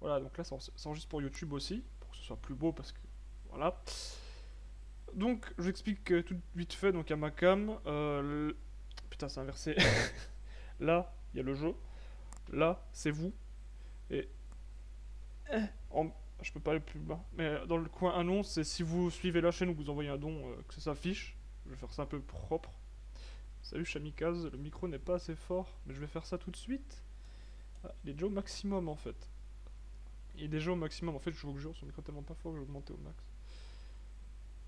Voilà, donc là, c'est enregistre pour YouTube aussi, pour que ce soit plus beau, parce que... Voilà. Donc, je vous explique tout vite fait, donc à ma cam, putain, c'est inversé. Là, il y a le jeu. Là, c'est vous. Et en... je peux pas aller plus bas. Mais dans le coin annonce, c'est si vous suivez la chaîne ou vous envoyez un don, que ça s'affiche. Je vais faire ça un peu propre. Salut Chamikaz, le micro n'est pas assez fort, mais je vais faire ça tout de suite. Ah, il est déjà au maximum en fait. Il est déjà au maximum, en fait je vous jure, son micro est tellement pas fort que je vais augmenter au max.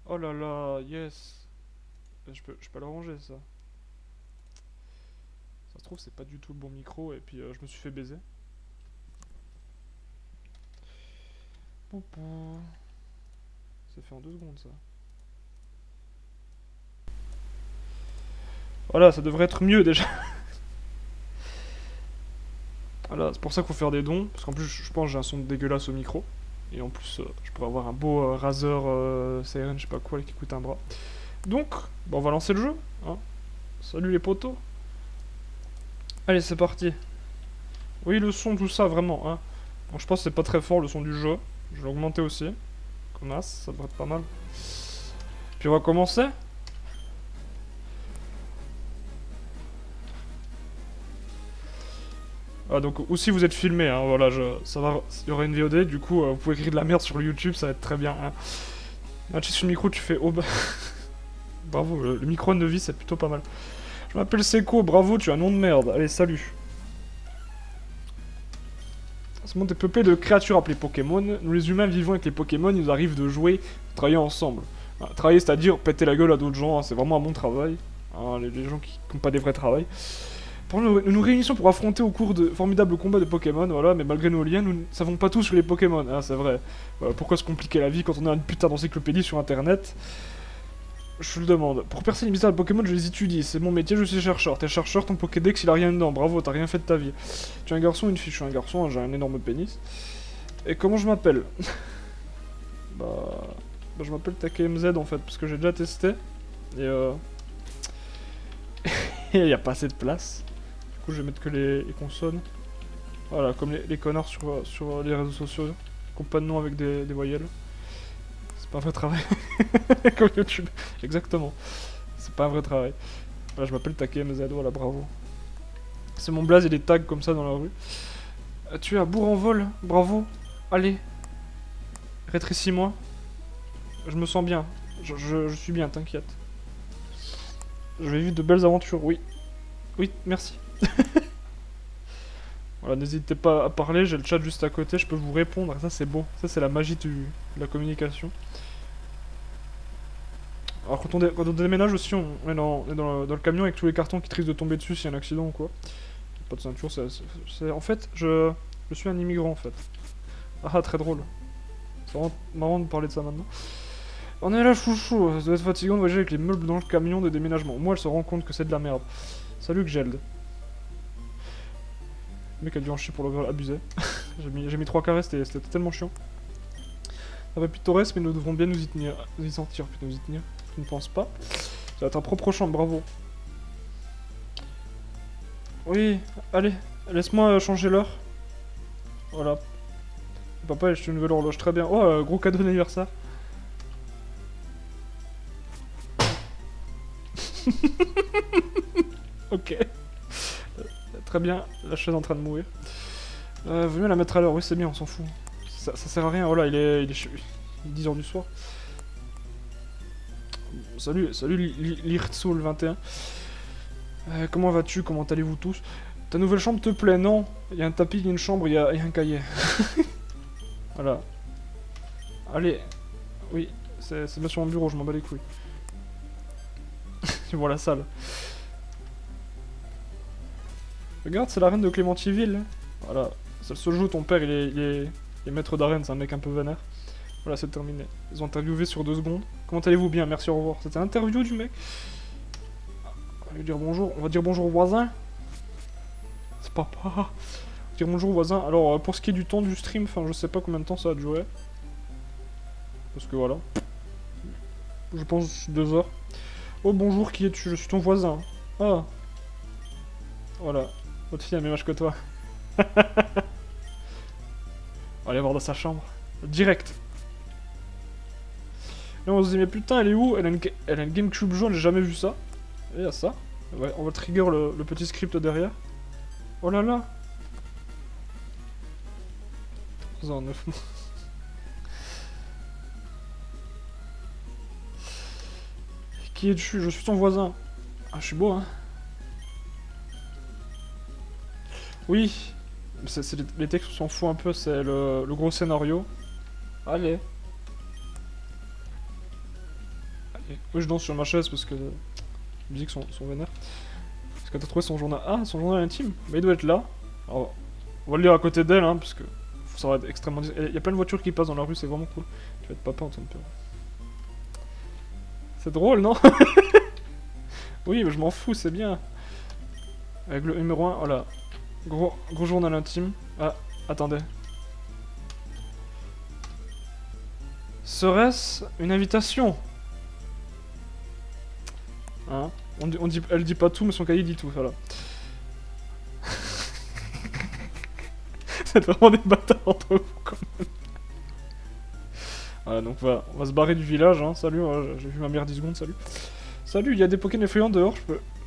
Oh là là, yes. Je peux l'arranger ça. Ça se trouve c'est pas du tout le bon micro et puis je me suis fait baiser. Poupou. C'est fait en 2 secondes ça. Voilà, ça devrait être mieux déjà. Voilà, c'est pour ça qu'il faut faire des dons, parce qu'en plus je pense que j'ai un son dégueulasse au micro. Et en plus, je pourrais avoir un beau Razer CRN, je sais pas quoi, qui coûte un bras. Donc, on va lancer le jeu. Hein. Salut les potos. Allez, c'est parti. Oui, le son, tout ça, vraiment. Hein. Bon, je pense que c'est pas très fort le son du jeu. Je vais augmenter aussi. Comme ça devrait être pas mal. Puis on va commencer. Ah, donc, ou si vous êtes filmé, hein, voilà, ça va, il y aura une VOD, du coup, vous pouvez écrire de la merde sur le YouTube, ça va être très bien. Hein. Ah, tu sur le micro, tu fais oh bah. Bravo, le micro de vie, c'est plutôt pas mal. Je m'appelle Seko, bravo, tu as un nom de merde. Allez, salut. Ce monde est peuplé de créatures appelées Pokémon. Nous les humains vivons avec les Pokémon, il nous arrive de jouer, de travailler ensemble. Travailler, c'est-à-dire péter la gueule à d'autres gens, hein, c'est vraiment un bon travail. Hein, les gens qui n'ont pas des vrais travails. Nous réunissons pour affronter au cours de formidables combats de Pokémon, voilà, mais malgré nos liens, nous ne savons pas tout sur les Pokémon, hein, c'est vrai. Pourquoi se compliquer la vie quand on a une putain d'encyclopédie sur internet? Je le demande. Pour percer les mystères de Pokémon, je les étudie. C'est mon métier, je suis chercheur. T'es chercheur, ton Pokédex, il a rien dedans. Bravo, t'as rien fait de ta vie. Tu es un garçon ou une fille? Je suis un garçon, hein, j'ai un énorme pénis. Et comment je m'appelle? bah... je m'appelle TakeMZ en fait, parce que j'ai déjà testé. Et et il y a pas assez de place. Du coup, je vais mettre que les consonnes. Voilà, comme les connards sur les réseaux sociaux. Qui n'ont pas de nom avec des voyelles. C'est pas un vrai travail. Comme YouTube. Exactement. C'est pas un vrai travail. Voilà, je m'appelle TakeMZ, voilà, bravo. C'est mon blaze et des tags comme ça dans la rue. Tu es à Bourg-en-Vol, bravo. Allez. Rétrécis-moi. Je me sens bien. Je suis bien, t'inquiète. Je vais vivre de belles aventures, oui. Oui, merci. Voilà, n'hésitez pas à parler, j'ai le chat juste à côté, je peux vous répondre. Ça, c'est beau. Ça, c'est la magie de la communication. Alors, quand on déménage aussi, on est dans le camion avec tous les cartons qui risquent de tomber dessus s'il y a un accident ou quoi. Pas de ceinture, en fait, je suis un immigrant en fait. Ah, très drôle. C'est vraiment marrant de parler de ça maintenant. On est là, chouchou. Ça doit être fatigant de voyager avec les meubles dans le camion de déménagement. Moi, elle se rend compte que c'est de la merde. Salut, Geld. Le mec a dû en chier pour le abuser. j'ai mis 3 carrés, c'était tellement chiant. Ça va plus Torres, mais nous devrons bien nous y tenir. Nous y sentir, puis nous y tenir. Je ne pense pas. Ça va être un propre champ, bravo. Oui, allez, laisse-moi changer l'heure. Voilà. Papa, j'ai une nouvelle horloge, très bien. Oh, gros cadeau d'anniversaire. Ok. Très bien, la chaise est en train de mourir. Vaut mieux la mettre à l'heure, oui c'est bien, on s'en fout. Ça sert à rien, voilà, il est 10h du soir. Salut Lirtsoul21. Comment vas-tu? Comment allez-vous tous? Ta nouvelle chambre te plaît? Non. Il y a un tapis, il y a une chambre, il y a un cahier. Voilà. Allez. Oui, c'est bien sur mon bureau, je m'en bats les couilles. Tu vois la salle. Regarde, c'est la reine de Clémentiville. Voilà. C'est le seul jeu où ton père il est maître d'arène, c'est un mec un peu vénère. Voilà, c'est terminé. Ils ont interviewé sur 2 secondes. Comment allez-vous? Bien, merci, au revoir. C'était l'interview du mec. On va lui dire bonjour. On va dire bonjour au voisin. C'est papa. Dire bonjour au voisin. Alors, pour ce qui est du temps du stream, enfin, je sais pas combien de temps ça a duré. Parce que voilà. Je pense 2 heures. Oh, bonjour, qui es-tu? Je suis ton voisin. Ah. Voilà. Votre fille a le même âge que toi. On va aller voir dans sa chambre. Direct. Et on se dit, mais putain, elle est où? Elle a une GameCube jaune, j'ai jamais vu ça. Et il y a ça. Ouais, on va trigger le petit script derrière. Oh là là. 3h09. Qui est dessus? Je suis ton voisin. Ah, je suis beau, hein. Oui. Les textes, on s'en fout un peu, c'est le gros scénario. Allez. Allez. Oui, je danse sur ma chaise parce que les musiques sont vénères. Parce que t'as trouvé son journal. Ah, son journal intime. Mais il doit être là. Alors, on va le lire à côté d'elle, hein, parce que ça va être extrêmement... Il y a plein de voitures qui passent dans la rue, c'est vraiment cool. Tu vas être papa en train de peur. C'est drôle, non? Oui, mais je m'en fous, c'est bien. Avec le numéro 1, voilà. Gros journal intime. Ah, attendez. Serait-ce une invitation? Hein? Elle dit pas tout, mais son cahier dit tout, voilà. C'est vraiment des bâtards entre vous, quand même. Voilà, donc voilà, on va se barrer du village, hein. Salut, j'ai vu ma mère 10 secondes, salut. Salut, il y a des Pokémon effrayants dehors, je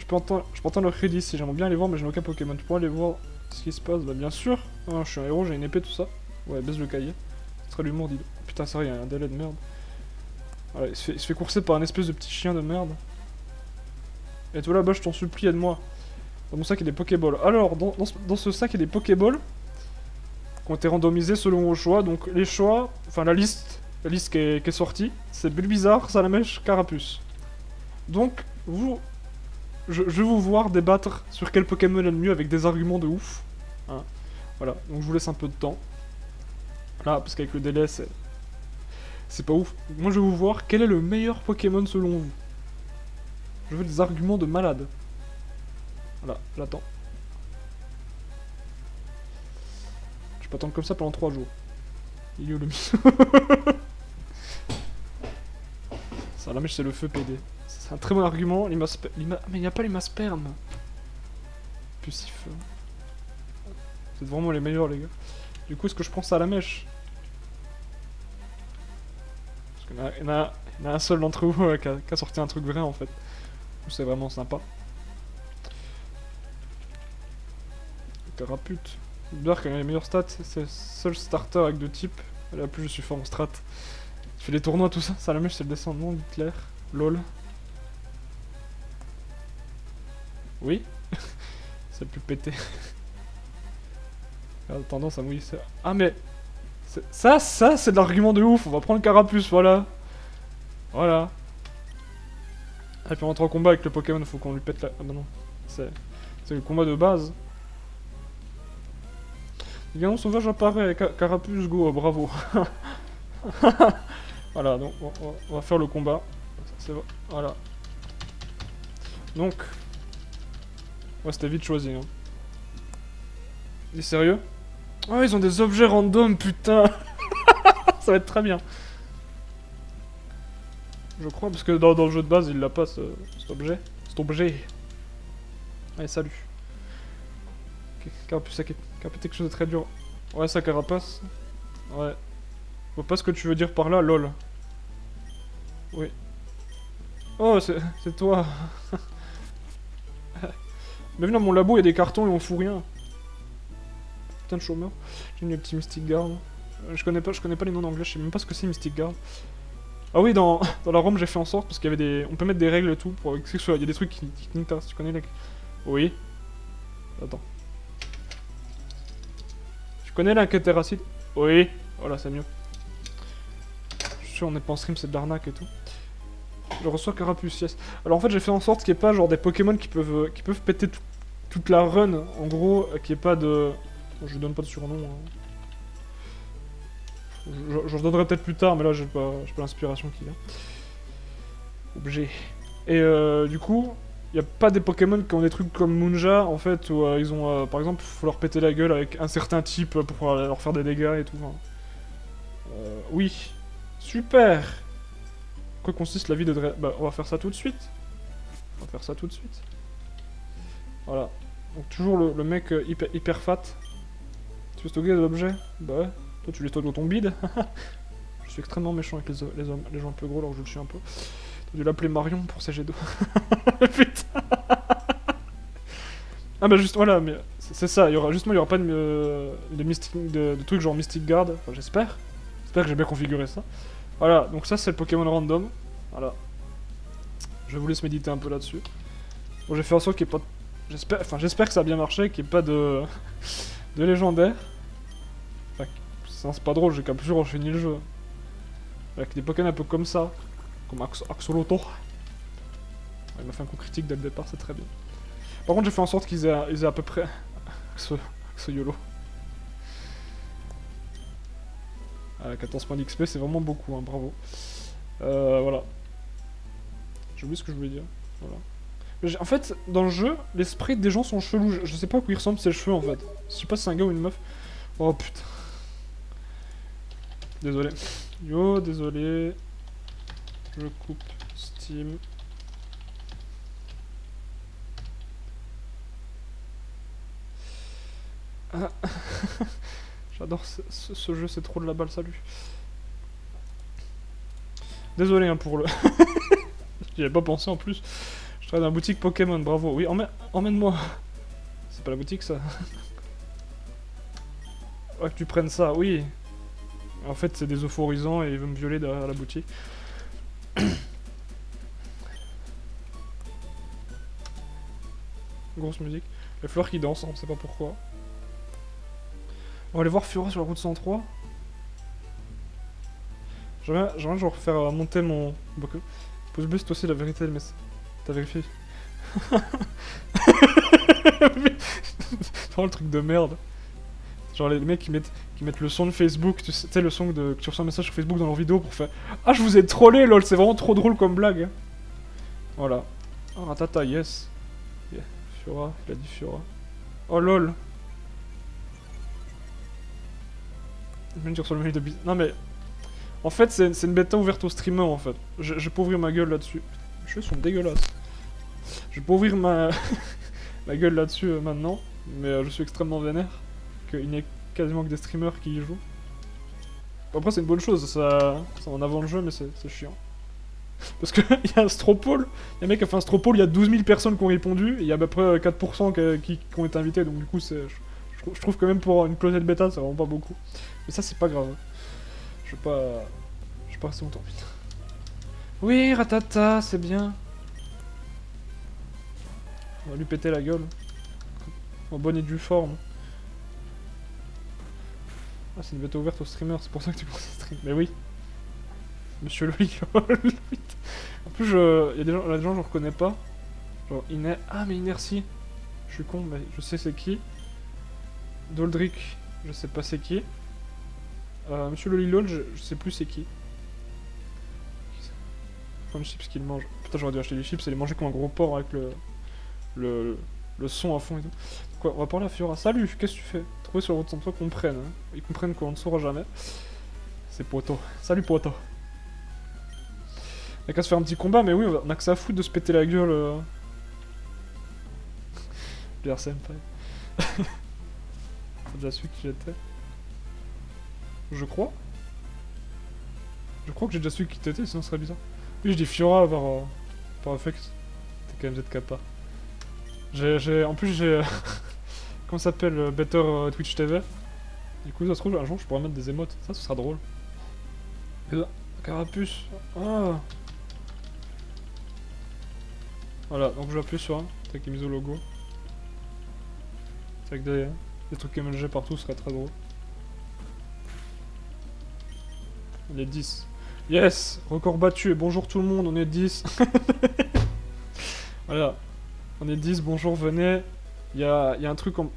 peux entendre leur cri d'ici, j'aimerais bien aller voir, mais je n'ai aucun Pokémon. Tu pourrais aller voir ce qui se passe? Bah bien sûr. Ah, je suis un héros, j'ai une épée, tout ça. Ouais, baisse le cahier. Ce serait l'humour, dis donc. Putain, ça, il y a un délai de merde. Voilà, il se fait courser par un espèce de petit chien de merde. Et toi là-bas, je t'en supplie, aide-moi. Dans mon sac, il y a des Pokéballs. Alors, dans ce sac, il y a des Pokéballs qui ont été randomisés selon vos choix. Donc, les choix, enfin la liste qui est sortie, c'est Bulbizarre, Salamèche, Carapuce. Donc, je vais vous voir débattre sur quel Pokémon est le mieux avec des arguments de ouf. Hein. Voilà, donc je vous laisse un peu de temps. Là, parce qu'avec le délai, c'est pas ouf. Moi, je vais vous voir quel est le meilleur Pokémon selon vous. Je veux des arguments de malade. Voilà, j'attends. Je peux attendre comme ça pendant 3 jours. Il est où le mytho? Ça, la mèche, c'est le feu PD. C'est un très bon argument. Mais il n'y a pas l'Imasperme. Pucifeu. C'est vraiment les meilleurs, les gars. Du coup, est-ce que je prends ça à la mèche? Parce qu'il y en a un seul d'entre vous qui a sorti un truc vrai, en fait. C'est vraiment sympa. Carapute. Dark a les meilleurs stats, c'est le seul starter avec 2 types. Là, plus je suis fort en strat. Je fais les tournois, tout ça. Ça, la mèche, c'est le descendant d'Hitler. Lol. Oui. C'est le plus pété. Il a tendance à mouiller ça. Ah, mais. Ça, c'est de l'argument de ouf. On va prendre Carapuce, voilà. Voilà. Et puis on rentre en combat avec le Pokémon, faut qu'on lui pète la... Ah bah non. C'est le combat de base. Le gamin sauvage apparaît, Carapuce, go, bravo. Voilà, donc on va faire le combat. Voilà. Donc... Ouais, c'était vite choisi, hein. Il est sérieux? Oh, ils ont des objets random, putain. Ça va être très bien. Je crois, parce que dans le jeu de base, il l'a pas, cet objet. Cet objet. Allez, salut. Okay, Carapuce, ça a quelque chose de très dur. Ouais, ça, Carapace. Ouais. Je vois pas ce que tu veux dire par là, lol. Oui. Oh, c'est toi. Bienvenue dans mon labo, il y a des cartons et on fout rien. Putain de chômeur. J'ai mis le petit Mystic Guard. Je connais pas les noms d'anglais, je sais même pas ce que c'est Mystic Guard. Ah oui, dans la ROM, j'ai fait en sorte, parce qu'il y avait des... On peut mettre des règles et tout, pour il y a des trucs qui t'intéressent, tu connais les... Oui. Attends. Tu connais l'inquêteracide? Oui. Voilà, c'est mieux. Je suis sûr, on n'est pas en stream, c'est de l'arnaque et tout. Je reçois Carapuce, yes. Alors en fait, j'ai fait en sorte qu'il n'y ait pas genre des Pokémon qui peuvent péter toute la run, en gros, qu'il n'y ait pas de... Bon, je lui donne pas de surnom, hein. Je donnerai peut-être plus tard, mais là j'ai pas l'inspiration qui vient. Objet. Et du coup, il n'y a pas des Pokémon qui ont des trucs comme Munja, en fait, où ils ont, par exemple, faut leur péter la gueule avec un certain type pour pouvoir leur faire des dégâts et tout. Hein. Oui. Super. Quoi consiste la vie de Bah, on va faire ça tout de suite. On va faire ça tout de suite. Voilà. Donc toujours le mec hyper fat. Tu veux stocker de l'objet? Bah ouais. Toi, tu les toi dans ton bide. Je suis extrêmement méchant avec les gens un peu gros, alors je le suis un peu. T'as dû l'appeler Marion pour ses jets d'eau. Putain. Ah bah juste, voilà, mais c'est ça, il y aura pas de trucs genre Mystic Guard, enfin j'espère. J'espère que j'ai bien configuré ça. Voilà, donc ça c'est le Pokémon random. Voilà. Je vous laisse méditer un peu là-dessus. Bon, j'ai fait en sorte qu'il n'y ait pas... J'espère que ça a bien marché, qu'il n'y ait pas de... de légendaire. Enfin, c'est pas drôle, j'ai qu'à plus enchaîner le jeu. Avec des Pokémon un peu comme ça. Comme Axoloto. Il m'a fait un coup critique dès le départ, c'est très bien. Par contre, j'ai fait en sorte qu'ils aient à peu près... ce YOLO. 14 points d'XP, c'est vraiment beaucoup, hein, bravo. Voilà. J'ai oublié ce que je voulais dire. Voilà. En fait, dans le jeu, les sprites des gens sont chelous. Je sais pas à quoi ils ressemblent ces cheveux en fait. Je sais pas si c'est un gars ou une meuf. Oh putain. Désolé. Yo, désolé. Je coupe Steam. Ah. J'adore ce jeu, c'est trop de la balle, salut. Désolé hein, pour le... J'y avais pas pensé en plus. Je travaille dans la boutique Pokémon, bravo. Oui, emmène-moi. C'est pas la boutique ça. Ouais, que tu prennes ça, oui. En fait, c'est des euphorisants et ils veulent me violer derrière la boutique. Grosse musique. Les fleurs qui dansent, on sait pas pourquoi. On va aller voir Fiora sur la route 103. J'aimerais genre faire monter mon... Pouce bleu, c'est aussi la vérité, mais t'as vérifié. C'est vraiment le truc de merde. Genre les mecs qui mettent le son de Facebook, tu sais le son que tu reçois un message sur Facebook dans leur vidéo pour faire « Ah, je vous ai trollé, lol, c'est vraiment trop drôle comme blague. » Voilà. Oh, Ratata, yes. Yeah. Fiora, il a dit Fiora. Oh lol. Je viens de dire sur le menu de bis. Non mais... En fait, c'est une bêta ouverte aux streamers en fait. Je vais pas ouvrir ma gueule là-dessus. Les cheveux sont dégueulasses. Je vais pas ouvrir ma gueule là-dessus maintenant. Mais je suis extrêmement vénère. Qu'il n'y ait quasiment que des streamers qui y jouent. Après, c'est une bonne chose. Ça en avant le jeu, mais c'est chiant. Parce qu'il y a un Stropole. Il y a un mec qui a fait un Stropole, il y a 12 000 personnes qui ont répondu. Et il y a à peu près 4% qui ont été invités. Donc du coup, je trouve que même pour une closette bêta, c'est vraiment pas beaucoup. Mais ça, c'est pas grave. Je vais pas rester longtemps, putain. Oui, Ratata, c'est bien. On va lui péter la gueule. En bonne et due forme. Ah, c'est une bêta ouverte aux streamers, c'est pour ça que tu commences à stream. Mais oui. Monsieur le LOL. En plus, il y a des gens que je reconnais pas. Genre, Iner... Ah, mais Inertie. Je suis con, mais je sais c'est qui. Doldrick, je sais pas c'est qui. Monsieur le Lilol, je sais plus c'est qui. Comme chips qu'il mange. Putain, j'aurais dû acheter des chips et les manger comme un gros porc avec le son à fond et tout. Quoi, on va parler à Fiora. Salut, qu'est-ce que tu fais? Trouver sur la route sans toi comprennent. Hein. Ils comprennent qu'on ne saura jamais. C'est Poto. Salut Poto. On a qu'à se faire un petit combat, mais oui, on a que ça à foutre de se péter la gueule. Bière Senpai. C'est déjà su qui j'étais. Je crois. Je crois que j'ai déjà su qui t'étais, sinon ce serait bizarre. Oui, je dis Fiora par affect. T'es quand même ZKPA. En plus, j'ai... Comment ça s'appelle? Better Twitch TV. Du coup, ça se trouve, un jour, je pourrais mettre des émotes. Ça, ce sera drôle. Carapuce. Ah. Voilà, donc j'appuie sur un. Avec les mises au logo. Avec des trucs MLG partout, ce serait très drôle. On est 10. Yes! Record battu et bonjour tout le monde, on est 10. Voilà. On est 10, bonjour, venez. Il y a un truc en...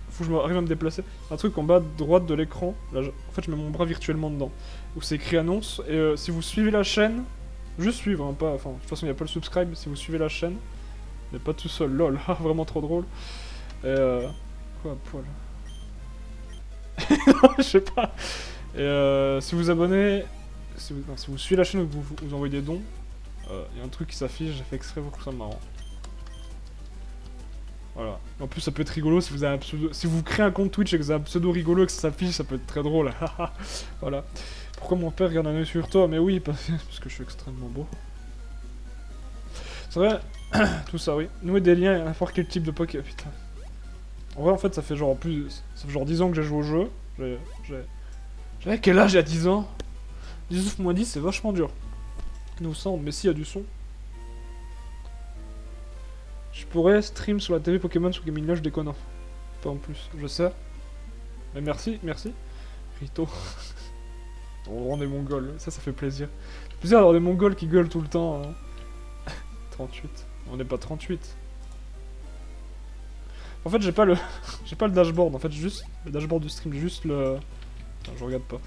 Faut que je arrive à me déplacer. Un truc en bas à droite de l'écran. Là, en fait, je mets mon bras virtuellement dedans. Où c'est écrit annonce. Et si vous suivez la chaîne... Juste suivre, hein, pas... Enfin, de toute façon, il n'y a pas le subscribe. Si vous suivez la chaîne... Mais pas tout seul, lol. Vraiment trop drôle. Et quoi, poil. Non, je sais pas. Et si vous abonnez... Si vous suivez la chaîne ou que vous envoyez des dons, il y a un truc qui s'affiche, j'ai fait exprès pour que ce soit marrant. Voilà. En plus, ça peut être rigolo si vous avez un pseudo... Si vous créez un compte Twitch et que vous avez un pseudo rigolo et que ça s'affiche, ça peut être très drôle. Voilà. Pourquoi mon père garde un œil sur toi? Mais oui, parce que je suis extrêmement beau. C'est vrai, tout ça, oui. Nouer des liens et n'importe quel type de Poké... Putain. En vrai, en fait, ça fait genre plus... Ça fait genre 10 ans que j'ai joué au jeu. J'avais quel âge il y a 10 ans? 19 moins 10, c'est vachement dur. Nous semble, mais si, il y a du son. Je pourrais stream sur la TV Pokémon sur Gaming, là je déconne. Pas en plus, je sais. Mais merci, merci. Rito. On rend des mongols, ça fait plaisir. C'est plaisir d'avoir des mongols qui gueulent tout le temps. Hein. 38. On n'est pas 38. En fait, j'ai pas le j'ai pas le dashboard, en fait, j'ai juste le dashboard du stream, j'ai juste le... Enfin, je regarde pas.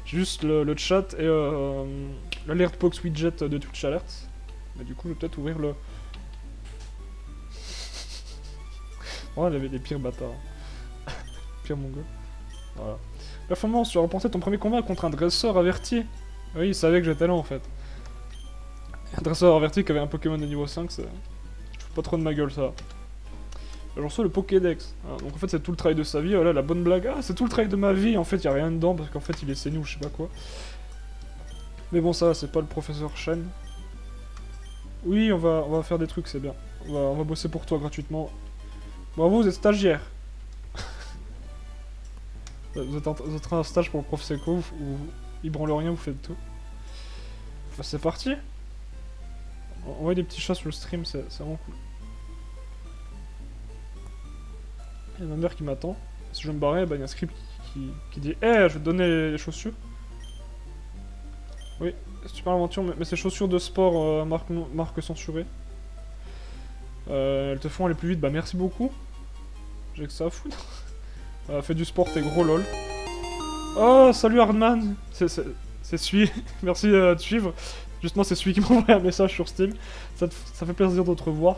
J'ai juste le chat et l'alert box widget de Twitch Alerts. Mais du coup, je vais peut-être ouvrir le... Oh, il y avait les pires bâtards. Pire mongol. Voilà. Performance, tu as remporté ton premier combat contre un dresseur averti. Oui, il savait que j'étais là en fait. Un dresseur averti qui avait un Pokémon de niveau 5, c'est... Je fous pas trop de ma gueule ça. J'en reçois le Pokédex. Ah, donc en fait c'est tout le travail de sa vie, voilà la bonne blague. Ah, c'est tout le travail de ma vie, en fait y a rien dedans parce qu'en fait il est saigné ou je sais pas quoi. Mais bon ça, c'est pas le professeur Shen. Oui, on va faire des trucs, c'est bien. On va bosser pour toi gratuitement. Bravo, vous êtes stagiaire. Vous êtes en stage pour le prof Seco, ou il branle rien, vous faites tout. Bah, c'est parti. On voit des petits chats sur le stream, c'est vraiment cool. Il y a ma mère qui m'attend. Si je veux me barrer, bah, il y a un script qui dit je vais te donner les chaussures. Oui, super aventure, mais c'est chaussures de sport marque censurée. Elles te font aller plus vite, bah merci beaucoup. J'ai que ça à foutre. Fais du sport, t'es gros lol. Oh, salut Hardman. C'est celui. Merci de suivre. Justement, c'est celui qui m'a envoyé un message sur Steam. Ça fait plaisir de te revoir.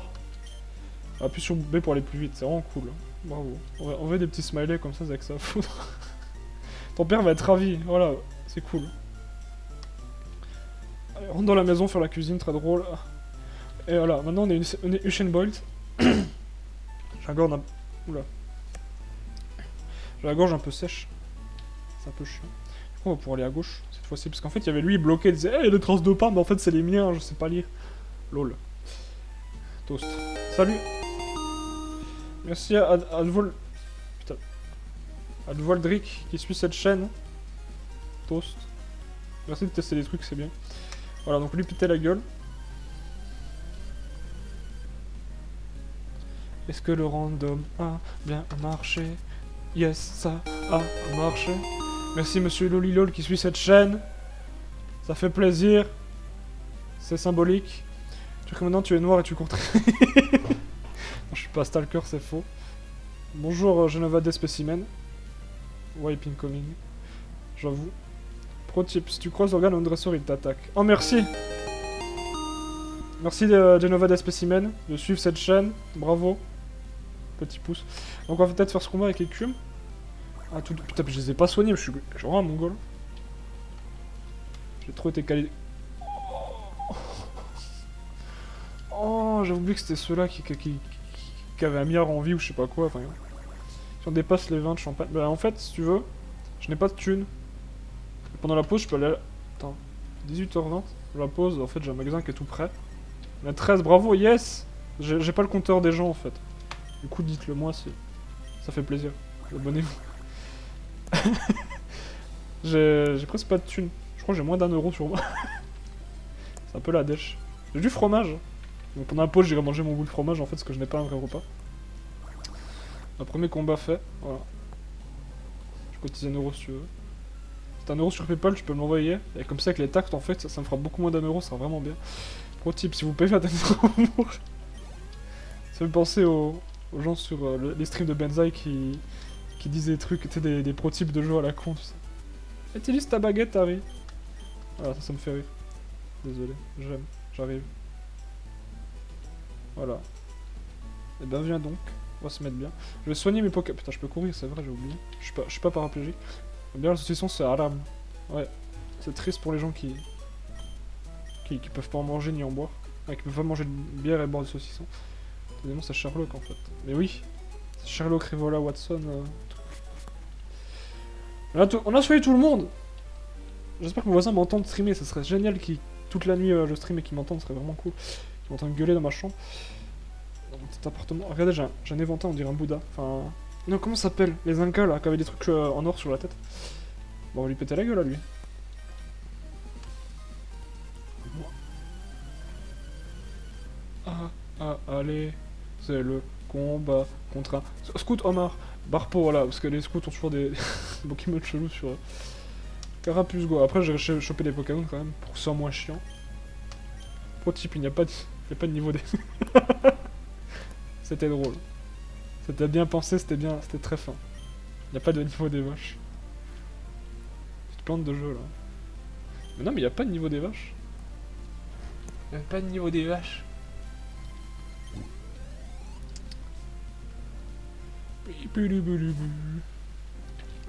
Appuie sur B pour aller plus vite, c'est vraiment cool. Bravo. On veut des petits smileys comme ça, c'est avec ça à foutre. Ton père va être ravi, voilà, c'est cool. Allez, rentre dans la maison, faire la cuisine, très drôle. Et voilà, maintenant on est Usain Bolt. J'ai la gorge un... Oula. J'ai la gorge un peu sèche. C'est un peu chiant. Du coup, on va pouvoir aller à gauche, cette fois-ci. Parce qu'en fait, il y avait lui bloqué, il disait hey, il y a des traces de pas, mais en fait, c'est les miens, je sais pas lire. Lol. Toast. Salut. Merci à Advol... Putain. Advoldrick qui suit cette chaîne. Toast. Merci de tester des trucs, c'est bien. Voilà, donc lui péter la gueule. Est-ce que le random a bien marché? Yes, ça a marché. Merci monsieur Lolilol qui suit cette chaîne. Ça fait plaisir. C'est symbolique. Tu sais que maintenant tu es noir et tu comptes. Non, je suis pas stalker, c'est faux. Bonjour Genova des Specimen. Wipe incoming. J'avoue. Pro tip, si tu croises l'organe un dresseur, il t'attaque. Oh merci. Merci Genova des Specimen de suivre cette chaîne. Bravo. Petit pouce. Donc on va peut-être faire ce combat avec Écume. Ah tout... Putain, je les ai pas soignés, je suis vraiment un mongol. J'ai trop été calé... Oh, j'ai oublié que c'était ceux-là qui avaient un milliard en vie ou je sais pas quoi. Enfin, si on dépasse les 20 de champagne... Bah en fait, si tu veux, je n'ai pas de thunes. Pendant la pause, je peux aller... Attends, 18h20, la pause, en fait j'ai un magasin qui est tout prêt. On a 13, bravo, yes. J'ai pas le compteur des gens en fait. Du coup, dites-le moi si ça fait plaisir. Abonnez-vous. J'ai presque pas de thunes. Je crois que j'ai moins d'1 € sur moi. C'est un peu la dèche. J'ai du fromage. Donc pendant la pause, j'irai manger mon bout de fromage en fait, parce que je n'ai pas un vrai repas. Un premier combat fait. Voilà. Je cotise 1 € si tu veux. C'est 1 € sur PayPal, tu peux me l'envoyer. Et comme ça, avec les taxes, en fait, ça me fera beaucoup moins d'1 €, ça sera vraiment bien. Pro tip, si vous payez attention au humour. Ça me fait penser aux gens sur les streams de Benzaï qui disent des trucs, tu sais, des pro tips de jeux à la con, tout ça. Utilise ta baguette, Harry. Voilà, ça me fait rire. Désolé, j'aime, j'arrive. Voilà. Et ben viens donc, on va se mettre bien. Je vais soigner mes Pokémon. Putain, je peux courir, c'est vrai, j'ai oublié. Je suis pas paraplégique. Bien, la saucisson, c'est haram. Ouais, c'est triste pour les gens qui peuvent pas en manger ni en boire. Ouais, qui peuvent pas manger de bière et boire du saucisson. Décidément, c'est Sherlock en fait. Mais oui, c'est Sherlock, Rivola, Watson. On a soigné tout le monde. J'espère que mon voisin m'entende streamer, ce serait génial qu'il toute la nuit je stream et qu'il m'entende, ce serait vraiment cool. Qu'il m'entende gueuler dans ma chambre. Dans mon petit appartement. Regardez, j'ai un éventail, on dirait un Bouddha. Enfin... Non, comment ça s'appelle? Les Incas là, qui avaient des trucs en or sur la tête. Bon, on va lui péter la gueule à lui. Allez, c'est le combat contre un... Scout Omar, Barpo, voilà, parce que les scouts ont toujours des Pokémon chelous sur Carapuce Go. Après, j'ai chopé des Pokémon quand même, pour que ce soit moins chiant. Pro type, il n'y a pas de niveau des... C'était drôle. C'était bien pensé, c'était très fin. Il n'y a pas de niveau des vaches. Petite plante de jeu, là. Mais non, mais il n'y a pas de niveau des vaches. Il n'y a pas de niveau des vaches. Le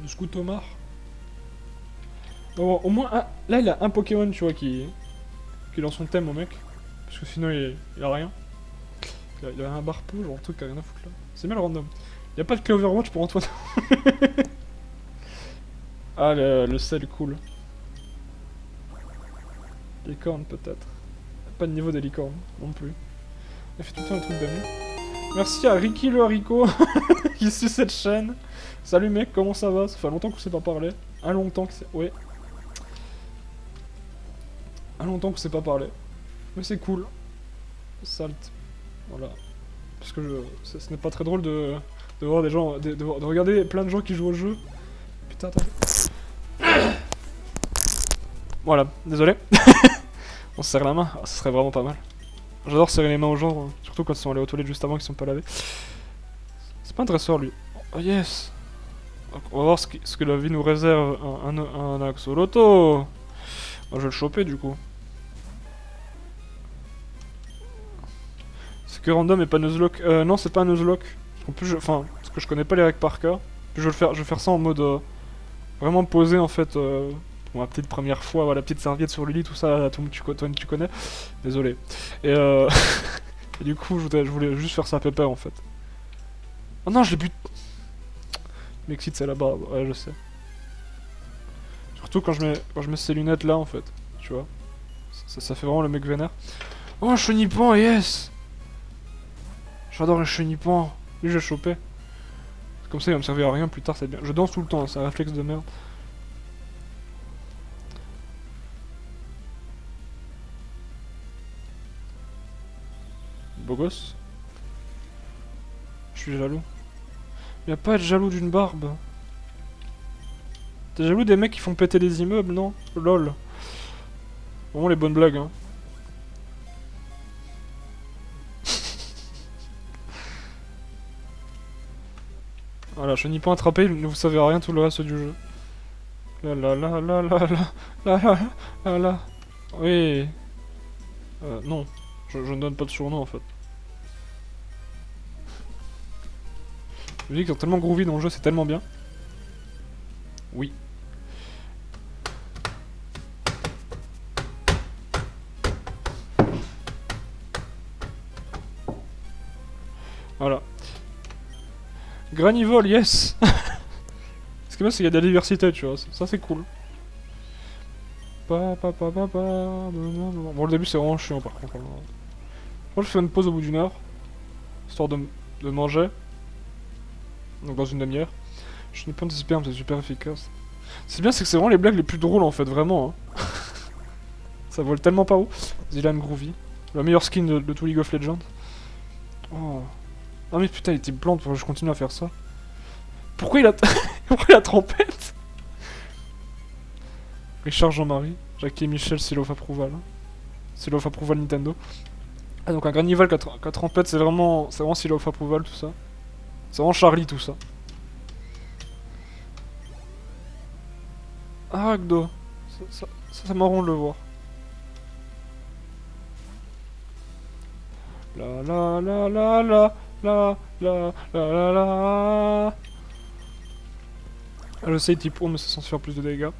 Scout Omar. Bon, au moins, là il a un Pokémon, tu vois, qui est dans son thème au mec. Parce que sinon il a rien. Il a un Barpo, genre un truc qui a rien à foutre là. C'est bien le random. Il y a pas de clé Overwatch pour Antoine. Ah, le sel cool. Licorne peut-être. Pas de niveau des licornes non plus. Il fait tout le temps un truc d'amis. Merci à Ricky le haricot qui suit cette chaîne. Salut mec, comment ça va? Ça fait longtemps qu'on s'est pas parlé. Un longtemps que c'est... Ouais. Un longtemps qu'on s'est pas parlé. Mais c'est cool. Salt. Voilà. Parce que ce n'est pas très drôle de voir des gens... de regarder plein de gens qui jouent au jeu. Putain, attends. Voilà, désolé. On se serre la main. Ah, ça serait vraiment pas mal. J'adore serrer les mains aux gens, surtout quand ils sont allés aux toilettes juste avant qu'ils sont pas lavés. C'est pas un dresseur lui. Oh yes. Donc, on va voir ce que la vie nous réserve. Un axoloto. Moi je vais le choper du coup. C'est que random et pas Nuzlocke. Non, c'est pas un Nuzlocke. En plus, parce que je connais pas les règles par cœur. Puis je vais faire ça en mode vraiment posé en fait. Pour ma petite première fois, voilà, petite serviette sur le lit, tout ça, toi tu connais. Désolé. Et, et du coup, je voulais juste faire ça pépère en fait. Oh non, je l'ai but. M'excite, c'est là-bas, ouais, je sais. Surtout quand je mets ces lunettes là en fait, tu vois. Ça fait vraiment le mec vénère. Oh, un chenipan, yes! J'adore les chenipans. Lui, je l'ai chopé. Comme ça, il va me servir à rien plus tard, c'est bien. Je danse tout le temps, hein, c'est un réflexe de merde. Beau gosse. Je suis jaloux. Y a pas à être jaloux d'une barbe. T'es jaloux des mecs qui font péter des immeubles, non? Lol. Vraiment les bonnes blagues, hein. Voilà, chenipan attrapé, il ne vous savez rien tout le reste du jeu. La la la la la la la la la la. Oui. Non. Je ne donne pas de surnom en fait. Je me dis qu'ils sont tellement groovy dans le jeu, c'est tellement bien. Oui. Voilà. Granivol, yes. Ce qui est bien, c'est qu'il y a de la diversité, tu vois. Ça, c'est cool. Bon, le début, c'est vraiment chiant, par contre. Moi, je fais une pause au bout d'une heure. Histoire de manger. Donc, dans une demi-heure. Je n'ai pas de sperme, c'est super efficace. C'est bien, c'est que c'est vraiment les blagues les plus drôles, en fait, vraiment. Hein. Ça vole tellement pas haut. Zilan Groovy. La meilleure skin de tout League of Legends. Oh. Ah mais putain, il était plante, je continue à faire ça. Pourquoi il a... Pourquoi il a trompette? Richard Jean-Marie, Jackie et Michel, Seal of Approval. Seal of Approval Nintendo. Ah donc un Granival qui a trompette, c'est vraiment Seal of Approval tout ça. C'est vraiment Charlie tout ça. Ah Agdo, ça marrant de le voir. La la la la la la la la la la. Ah, je sais type 1 mais c'est censé faire plus de dégâts.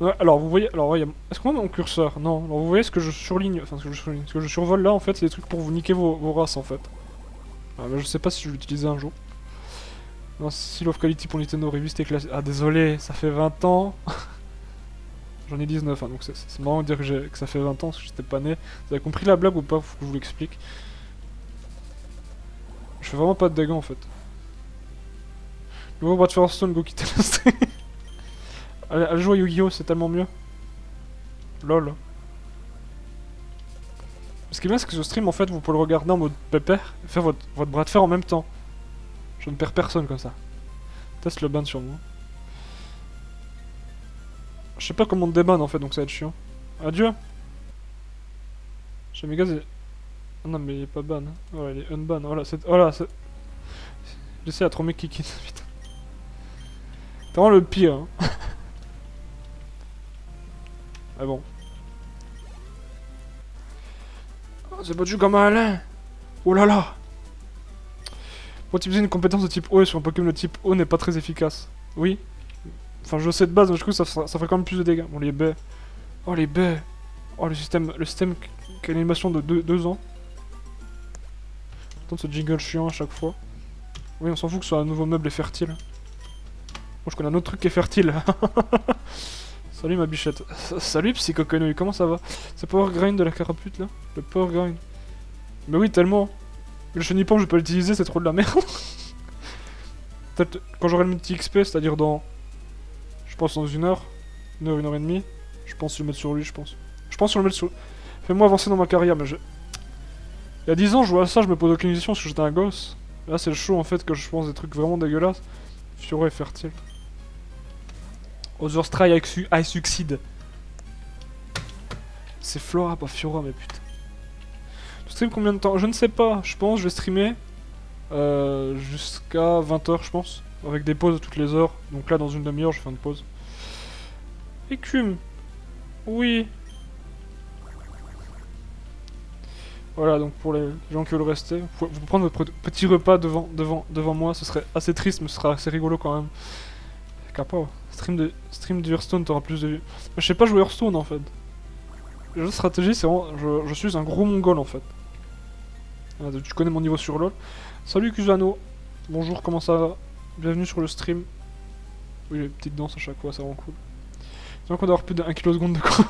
Ouais, alors vous voyez, alors ouais, est-ce qu'on a mon curseur? Non, alors vous voyez ce que je surligne, enfin ce que je surligne, ce que je survole là en fait, c'est des trucs pour vous niquer vos races en fait. Ah, bah, je sais pas si je vais l'utiliser un jour. Non, Seal of Quality pour Nintendo Reviste et classique. Ah désolé, ça fait 20 ans. J'en ai 19, hein, donc c'est marrant de dire que ça fait 20 ans parce que j'étais pas né. Vous avez compris la blague ou pas? Faut que je vous l'explique. Je fais vraiment pas de dégâts en fait. Nouveau bras de Hearthstone, go quitter le stream. Allez jouer à Yu-Gi-Oh, c'est tellement mieux. Lol. Ce qui est bien, c'est que ce stream, en fait, vous pouvez le regarder en mode pépère et faire votre bras de fer en même temps. Je ne perds personne comme ça. Teste le ban sur moi. Je sais pas comment on débanne en fait, donc ça va être chiant. Adieu. J'ai méga. Ah non, mais il est pas ban. Voilà, il est unban. Voilà, c'est. Voilà, c'est. J'essaie à trop mes kikis, putain. T'es vraiment le pire, hein. Ah bon. Oh, c'est battu comme un Alain. Oh là là. Pour utiliser une compétence de type O et sur un Pokémon de type O n'est pas très efficace. Oui. Enfin, je sais de base, mais du coup, ça ferait quand même plus de dégâts. Bon, les baies. Oh, les baies. Oh, le système qui a une animation de 2 ans. Attends, ce jingle chiant à chaque fois. Oui, on s'en fout que ce soit un nouveau meuble est fertile. Moi, je connais un autre truc qui est fertile. Salut ma bichette. Salut Psychoconouille, comment ça va? C'est Power Grind de la carapute là? Le Power Grind. Mais oui, tellement. Le Chenipan, je vais pas l'utiliser, c'est trop de la merde. Peut-être quand j'aurai le multi XP, c'est-à-dire dans. Je pense dans 1 heure. 1 heure et demie. Je pense le mettre sur lui, je pense. Je pense le mettre sur. Fais-moi avancer dans ma carrière, mais je. Il y a 10 ans, je jouais à ça, je me pose aucune question parce que j'étais un gosse. Là, c'est le show en fait que je pense des trucs vraiment dégueulasses. Fiora est fertile. Other Stray I succide. C'est Flora, pas Fiora, mais putain. Tu stream combien de temps? Je ne sais pas. Je pense je vais streamer jusqu'à 20 h, je pense. Avec des pauses toutes les heures. Donc là, dans une demi-heure, je fais une pause. Écume. Oui. Voilà, donc pour les gens qui veulent rester, vous pouvez prendre votre petit repas devant moi. Ce serait assez triste, mais ce sera assez rigolo quand même. Capot. Stream de Hearthstone, t'auras plus de vues. Mais je sais pas jouer Hearthstone en fait. Le jeu de stratégie, c'est vraiment. Je suis un gros mongol en fait. Ah, tu connais mon niveau sur LoL. Salut Kusano. Bonjour, comment ça va? Bienvenue sur le stream. Oui, les petites danses à chaque fois, c'est vraiment cool. C'est vrai qu'on doit avoir plus de 1 kg de coke.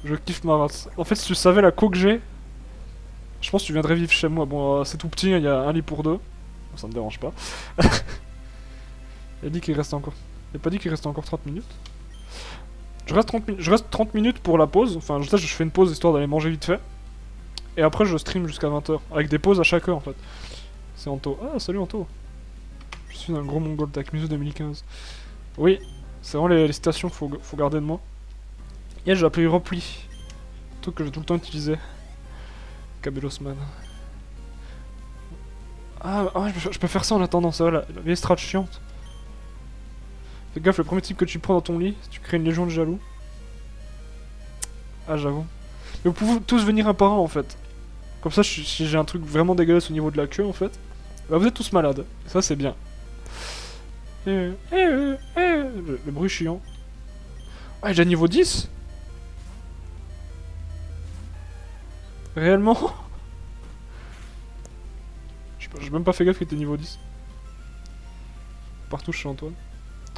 Je kiffe ma race. En fait, si tu savais la coke que j'ai, je pense que tu viendrais vivre chez moi. Bon, c'est tout petit, il y a 1 lit pour 2. Ça me dérange pas. Il a dit qu'il restait encore. Il a pas dit qu'il restait encore 30 minutes. Je reste 30 minutes pour la pause. Enfin, je fais une pause histoire d'aller manger vite fait. Et après, je stream jusqu'à 20 h. Avec des pauses à chaque heure en fait. C'est Anto. Ah, salut Anto. Je suis un gros mongol, Tac Mizu 2015. Oui, c'est vraiment les citations qu'il faut garder de moi. Et j'ai appelé Repli. Un truc que j'ai tout le temps utilisé. Cabelosman. Ah, je peux faire ça en attendant, c'est vrai, la vieille strat chiante. Fais gaffe, le premier type que tu prends dans ton lit, tu crées une légion de jaloux. Ah, j'avoue. Mais vous pouvez tous venir un par un en fait. Comme ça, si j'ai un truc vraiment dégueulasse au niveau de la queue en fait, bah vous êtes tous malades. Ça, c'est bien. Le bruit chiant. Ah, j'ai niveau 10. Réellement? J'ai même pas fait gaffe qu'il était niveau 10. Partout chez Antoine.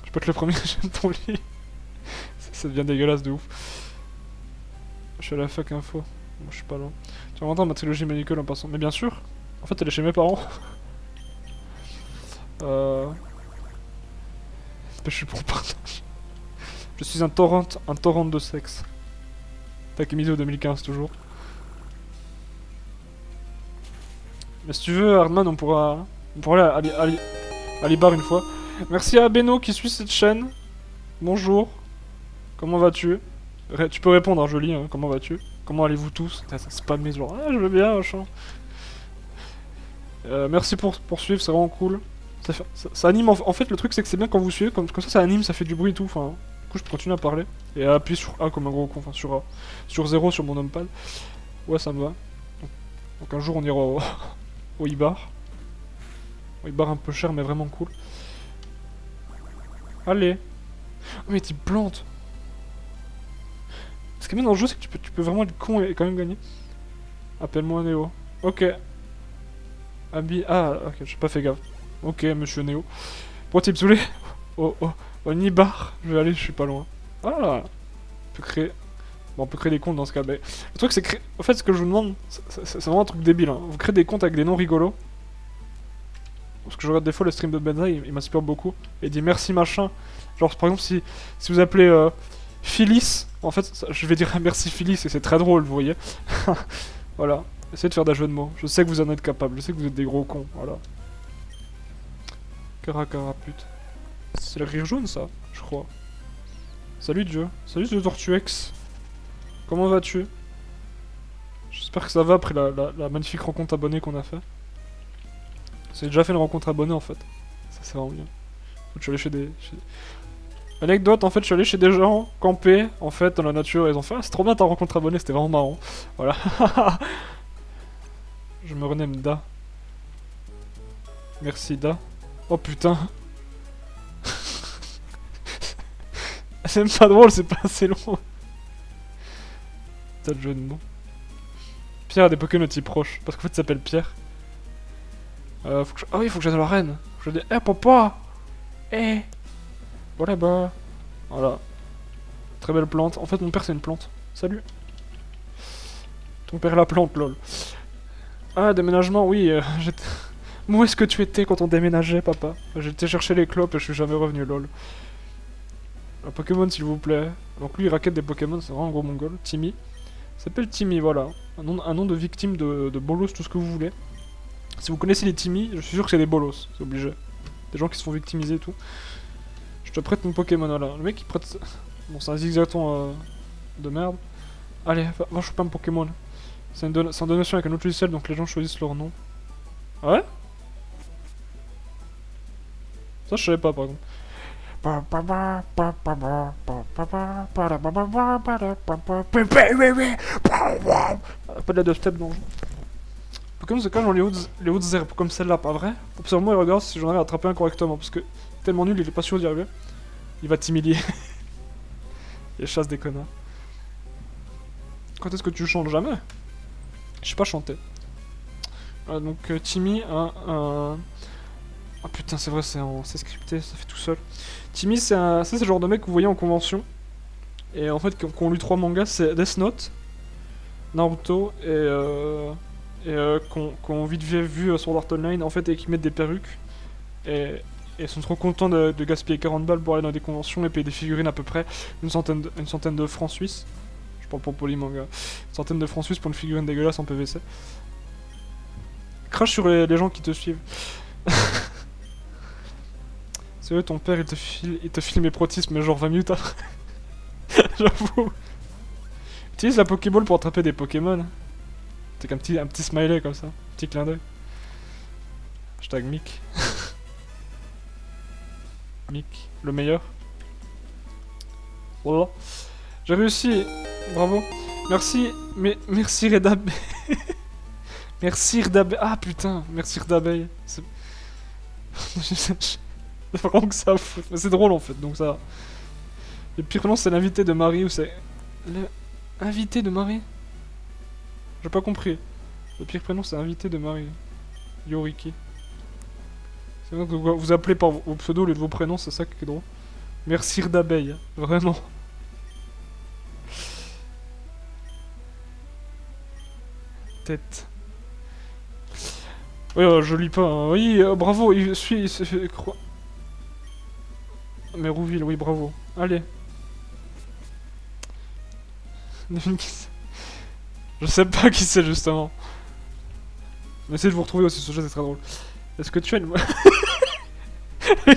Je peux être le premier que j'aime ton lit. Ça devient dégueulasse de ouf. Je suis à la fac info. Bon, je suis pas loin. Tu vas entendre ma trilogie Medical en passant. Mais bien sûr. En fait, elle est chez mes parents. Je suis pour partage. Je suis un torrent de sexe. Takemizo 2015 toujours. Mais si tu veux, Hardman, on pourra aller bar une fois. Merci à Beno qui suit cette chaîne. Bonjour. Comment vas-tu? Tu peux répondre, hein, joli, hein. Comment vas-tu? Comment allez-vous tous? Ça spam mes genre. Ah, je veux bien, machin. Merci pour suivre, c'est vraiment cool. Ça anime. En fait, le truc, c'est que c'est bien quand vous suivez. Comme ça anime, ça fait du bruit et tout. Enfin, du coup, je peux continuer à parler. Et à appuyer sur A comme un gros con. Enfin, sur A. Sur 0 sur mon numpad. Ouais, ça me va. Donc un jour, on ira au Ibar. Au Ibar un peu cher, mais vraiment cool. Allez. Oh, mais tu plantes. qui est bien dans le jeu, c'est que tu peux vraiment être con et quand même gagner. Appelle-moi Néo. Ok. Ah, ok, j'ai pas fait gaffe. Ok, monsieur Néo. Pourquoi t'es saoulé? Oh, oh. Oh, Nibar. Je vais aller, je suis pas loin. Voilà. On peut créer... Bon, on peut créer des comptes dans ce cas. Mais... Le truc, c'est que... En fait, ce que je vous demande, c'est vraiment un truc débile. Hein. Vous créez des comptes avec des noms rigolos. Parce que je regarde des fois le stream de Benza, il m'inspire beaucoup. Et il dit merci machin. Genre, par exemple, si vous appelez Phyllis, en fait, je vais dire merci Phyllis et c'est très drôle, vous voyez. Voilà. Essayez de faire des jeux de mots. Je sais que vous en êtes capable. Je sais que vous êtes des gros cons. Voilà. Caracara, pute. C'est le rire jaune, ça, je crois. Salut Dieu. Salut Dieu Tortuex. Comment vas-tu? J'espère que ça va après la magnifique rencontre abonnée qu'on a fait. J'ai déjà fait une rencontre abonnée en fait. Ça c'est vraiment bien. Je suis allé chez des... Anecdote, en fait je suis allé chez des gens camper en fait dans la nature et ils ont fait ah, c'est trop bien ta rencontre abonnée, c'était vraiment marrant. Voilà. Je me rename Da. Merci Da. Oh putain. C'est même pas drôle, c'est pas assez long. T'as le jeu de mots. Pierre a des Pokémon type proches, parce qu'en fait il s'appelle Pierre. Faut que je... Ah oui, faut que j'aille dans l'arène. Je dis, eh papa. Eh. Voilà bah. Voilà. Très belle plante. En fait mon père c'est une plante. Salut. Ton père la plante, lol. Ah, déménagement, oui. J'étais... Où est-ce que tu étais quand on déménageait, papa? J'étais chercher les clopes et je suis jamais revenu, lol. Un Pokémon, s'il vous plaît. Donc lui, il raquette des Pokémon, c'est vraiment un gros mongol. Timmy. Il s'appelle Timmy, voilà. Un nom de victime de bolos, tout ce que vous voulez. Si vous connaissez les Timmy, je suis sûr que c'est des bolos, c'est obligé. Des gens qui se font victimiser et tout. Je te prête mon Pokémon, voilà. Le mec, il prête... Bon, c'est un zigzaton de merde. Allez, va choper un Pokémon. C'est une donation avec un autre logiciel, donc les gens choisissent leur nom. Ah ouais? Ça, je savais pas, par exemple. Pas de la dubstep dans le jeu. Pokémon se cache dans les hautes herbes, comme celle-là, pas vrai? Observe-moi et regarde si j'en arrive à attraper un correctement, parce que tellement nul, il est pas sûr d'y arriver. Il va t'humilier. Il chasse des connards. Quand est-ce que tu chantes? Jamais? Je sais pas chanter. Donc Timmy a un... Ah putain, c'est vrai, c'est scripté, ça fait tout seul. Timmy, c'est le genre de mec que vous voyez en convention. Et en fait, qu'on lu 3 mangas, c'est Death Note, Naruto qu'on vite vu sur Art Online, en fait, et qui mettent des perruques. Et sont trop contents de gaspiller 40 balles pour aller dans des conventions et payer des figurines à peu près une centaine de francs suisses. Je parle pour Polymanga. Une centaine de francs suisses pour une figurine dégueulasse en PVC. Crache sur les gens qui te suivent. C'est vrai, ton père il te file mes protismes, mais genre 20 minutes après. J'avoue. Utilise la Pokéball pour attraper des Pokémon. C'est qu'un petit smiley comme ça. Petit clin d'œil. Hashtag Mick. Mick, le meilleur. Voilà. J'ai réussi. Bravo. Merci. Mais merci Redab. Merci Redab. Ah putain. Merci Redabeille. C'est vraiment que ça fout. Mais c'est drôle en fait, donc ça. Le pire nom c'est l'invité de Marie ou c'est... L'invité de Marie? J'ai pas compris. Le pire prénom c'est invité de Marie. Yoriki. C'est vrai que vous appelez par vos pseudos au lieu de vos prénoms, c'est ça qui est drôle. Merci d'abeille, vraiment. Tête. Oui, je lis pas. Hein. Oui, bravo, il se fait croire. Mais Rouville, oui, bravo. Allez. Devine qui c'est. Je sais pas qui c'est justement. Mais essayez de vous retrouver aussi sur ce jeu, c'est très drôle. Est-ce que tu as une...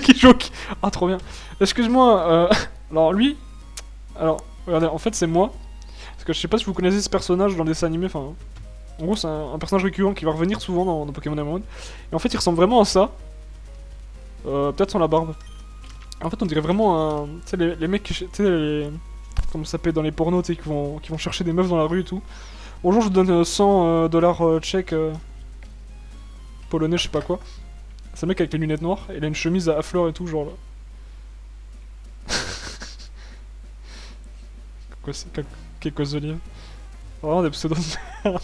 qui joue... Ah, trop bien. Excuse-moi, alors lui... Alors, regardez, en fait c'est moi. Parce que je sais pas si vous connaissez ce personnage dans des dessins animés, enfin... En gros, c'est un personnage récurrent qui va revenir souvent dans Pokémon Emerald. Et en fait, il ressemble vraiment à ça. Peut-être sans la barbe. En fait, on dirait vraiment un... Tu sais, les mecs qui... Tu sais, les... Comme ça s'appelle dans les pornos, tu sais, qui vont chercher des meufs dans la rue et tout. Bonjour, je vous donne 100 $ tchèques... polonais, je sais pas quoi. C'est un mec avec les lunettes noires, et il a une chemise à fleurs et tout, genre là. Quoi, Quelques olives. Vraiment des pseudos de merde.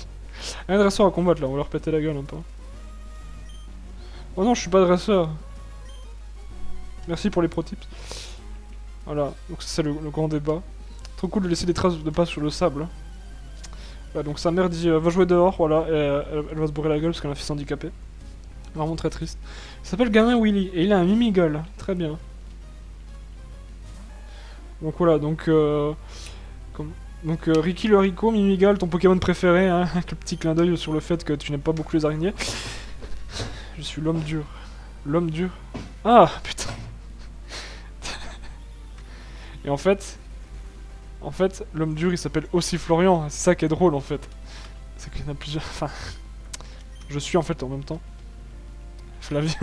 Un dresseur à combattre là, on va leur péter la gueule un peu. Oh non, je suis pas dresseur. Merci pour les pro tips. Voilà, donc c'est le grand débat. Trop cool de laisser des traces de pas sur le sable. Ouais, donc sa mère dit va jouer dehors, voilà, et elle va se bourrer la gueule parce qu'elle a un fils handicapé. Vraiment très triste. Il s'appelle Gamin Willy et il a un mimi-gueule. Très bien. Donc voilà, donc Ricky le Rico, Mimigal, ton Pokémon préféré, hein, avec le petit clin d'œil sur le fait que tu n'aimes pas beaucoup les araignées. Je suis l'homme dur. L'homme dur. Ah, putain. Et en fait, l'homme dur il s'appelle aussi Florian, c'est ça qui est drôle en fait. C'est qu'il y en a plusieurs. Enfin, je suis en fait en même temps. Flavien.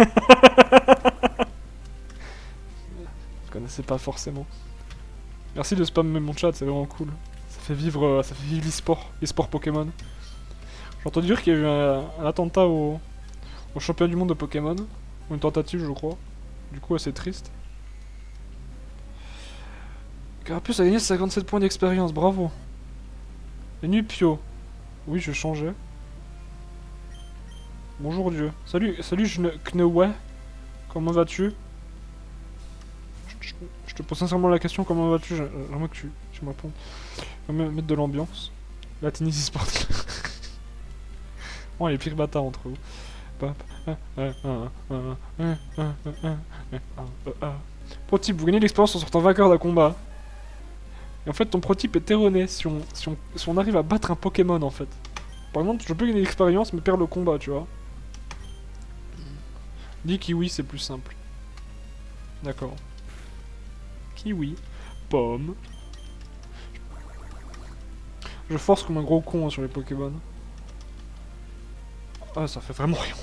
Je connaissais pas forcément. Merci de spammer mon chat, c'est vraiment cool. Ça fait vivre l'e-sport Pokémon. J'ai entendu dire qu'il y a eu un attentat au championnat du monde de Pokémon. Ou une tentative, je crois. Du coup, assez triste. Carapuce a gagné 57 points d'expérience, bravo. Et Nupio. Oui, je changeais. Bonjour Dieu. Salut Knewe. Comment vas-tu? Je te pose sincèrement la question, comment vas-tu? J'aimerais que tu me répondes. Je vais mettre de l'ambiance. La tennis e-sport. Oh, les pires bâtards entre vous. Pro-type, vous gagnez l'expérience en sortant vainqueur d'un combat. Et en fait, ton pro-type est erroné si on arrive à battre un Pokémon en fait. Par exemple, je peux gagner l'expérience mais perdre le combat, tu vois. Dis kiwi, c'est plus simple. D'accord. Kiwi. Pomme. Je force comme un gros con hein, sur les Pokémon. Ah, ça fait vraiment rien.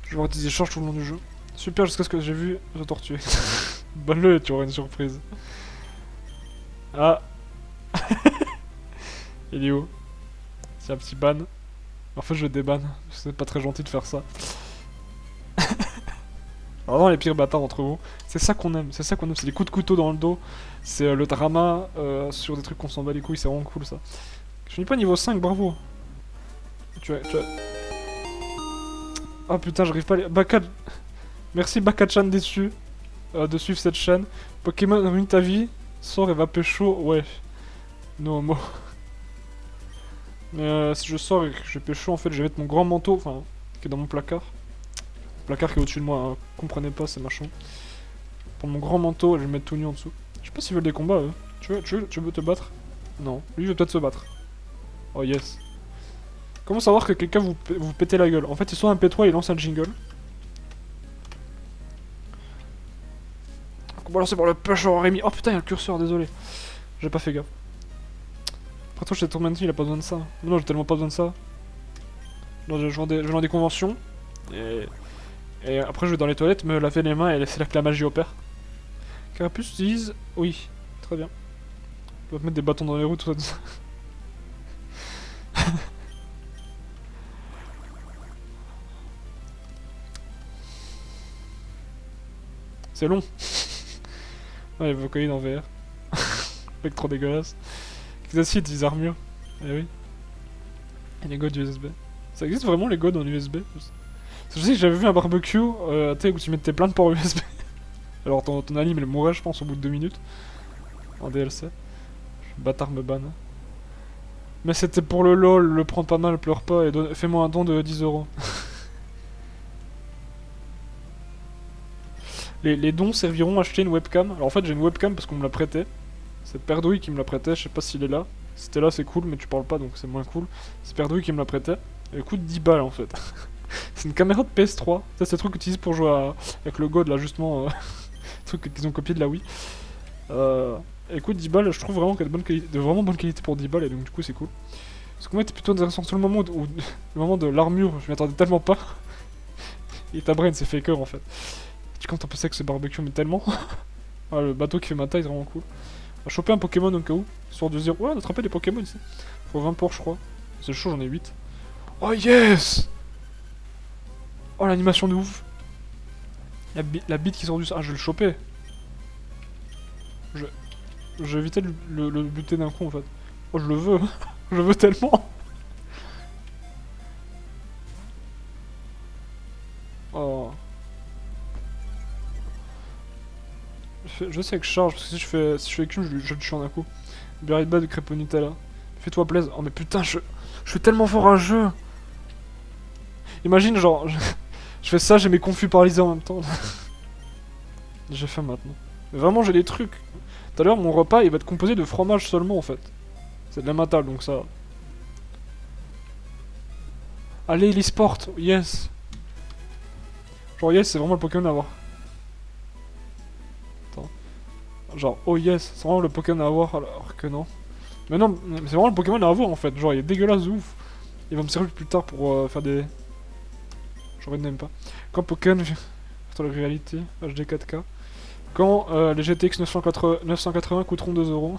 Je vais avoir des échanges tout le long du jeu. Super, jusqu'à ce que j'ai vu The Tortue. Banne-le et tu auras une surprise. Ah. Il est où? C'est un petit ban. En fait, je le débanne. C'est pas très gentil de faire ça. Vraiment les pires bâtards entre vous. C'est ça qu'on aime, c'est les coups de couteau dans le dos. C'est le drama sur des trucs qu'on s'en bat les couilles, c'est vraiment cool ça. Je finis pas niveau 5, bravo. Tu as... Oh putain, j'arrive pas à les... Merci Bakachan déçu de suivre cette chaîne. Pokémon ruine ta vie, sors et va pécho, ouais. No homo. Mais si je sors et que je pécho, en fait, je vais mettre mon grand manteau, enfin, qui est dans mon placard. Placard qui est au-dessus de moi, hein. Comprenez pas, c'est machin. Pour mon grand manteau, je vais le mettre tout nu en dessous. Je sais pas s'ils veulent des combats, eux. Tu veux te battre? Non. Lui, il veut peut-être se battre. Oh yes. Comment savoir que quelqu'un vous pète la gueule? En fait, il soit un P3, il lance un jingle. On va lancer pour le pêcheur Rémi. Oh putain, il y a le curseur, désolé. J'ai pas fait gaffe. Après toi, je sais Tourmenty, il a pas besoin de ça. Non, j'ai tellement pas besoin de ça. Non, je vais dans des conventions. Et après, je vais dans les toilettes, me laver les mains et laisser là que la magie opère. Carapuce utilise... Oui, très bien. On va mettre des bâtons dans les roues, tout ça. C'est long. Ouais, les Vocaloid en VR. Mec trop dégueulasse. Xacid utilise armure. Eh oui. Et les godes USB. Ça existe vraiment les godes en USB? Je sais que j'avais vu un barbecue, tu sais, où tu mettais plein de ports USB. Alors ton anime il mourrait je pense au bout de 2 minutes. En DLC. Bâtard me banne. Mais c'était pour le lol, le prends pas mal, pleure pas et fais-moi un don de 10 €. Les dons serviront à acheter une webcam. Alors en fait j'ai une webcam parce qu'on me l'a prêté. C'est Perdouille qui me l'a prêté, je sais pas s'il est là. Si t'es là c'est cool mais tu parles pas donc c'est moins cool. C'est Perdouille qui me l'a prêté. Elle coûte 10 balles en fait. C'est une caméra de PS3. Ça, c'est le truc utilisé pour jouer avec le God là, justement. Truc qu'ils ont copié de la Wii. Écoute, 10 balles, je trouve vraiment qu'elle est de vraiment bonne qualité pour 10 balles et donc du coup, c'est cool. Parce que moi, était plutôt intéressant sur le moment où le moment de l'armure, je m'y attendais tellement pas. Et ta brain, c'est faker en fait. Tu comptes un peu ça avec ce barbecue, mais tellement. Ah, le bateau qui fait ma taille, c'est vraiment cool. On va choper un Pokémon au cas où. Histoire de dire, ouais, on a attrapé des Pokémon ici. Faut 20 pour, je crois. C'est chaud, j'en ai 8. Oh yes! Oh l'animation de ouf. La bite qui sort du... Ah je vais le choper. J'ai évité de le buter d'un coup en fait. Oh, je le veux. Je le veux tellement. Oh. Je sais que je charge, parce que si je fais cul, je le tue en un coup. Berry de crêpe Nutella. Fais-toi plaisir. Oh mais putain, je suis tellement fort à un jeu. Imagine genre, je fais ça, j'ai mes confus paralysés en même temps. J'ai faim maintenant. Mais vraiment, j'ai des trucs. Tout à l'heure, mon repas, il va être composé de fromage seulement en fait. C'est de la matale, donc ça. Allez, l'e-sport, yes. Genre yes, c'est vraiment le Pokémon à avoir. Attends. Genre, oh yes, c'est vraiment le Pokémon à avoir alors que non. Mais non, c'est vraiment le Pokémon à avoir en fait. Genre, il est dégueulasse de ouf. Il va me servir plus tard pour faire des. J'aurais n'aime pas. Quand Pokémon. Attends, la réalité, HD 4K. Quand les GTX 980 coûteront 2 euros.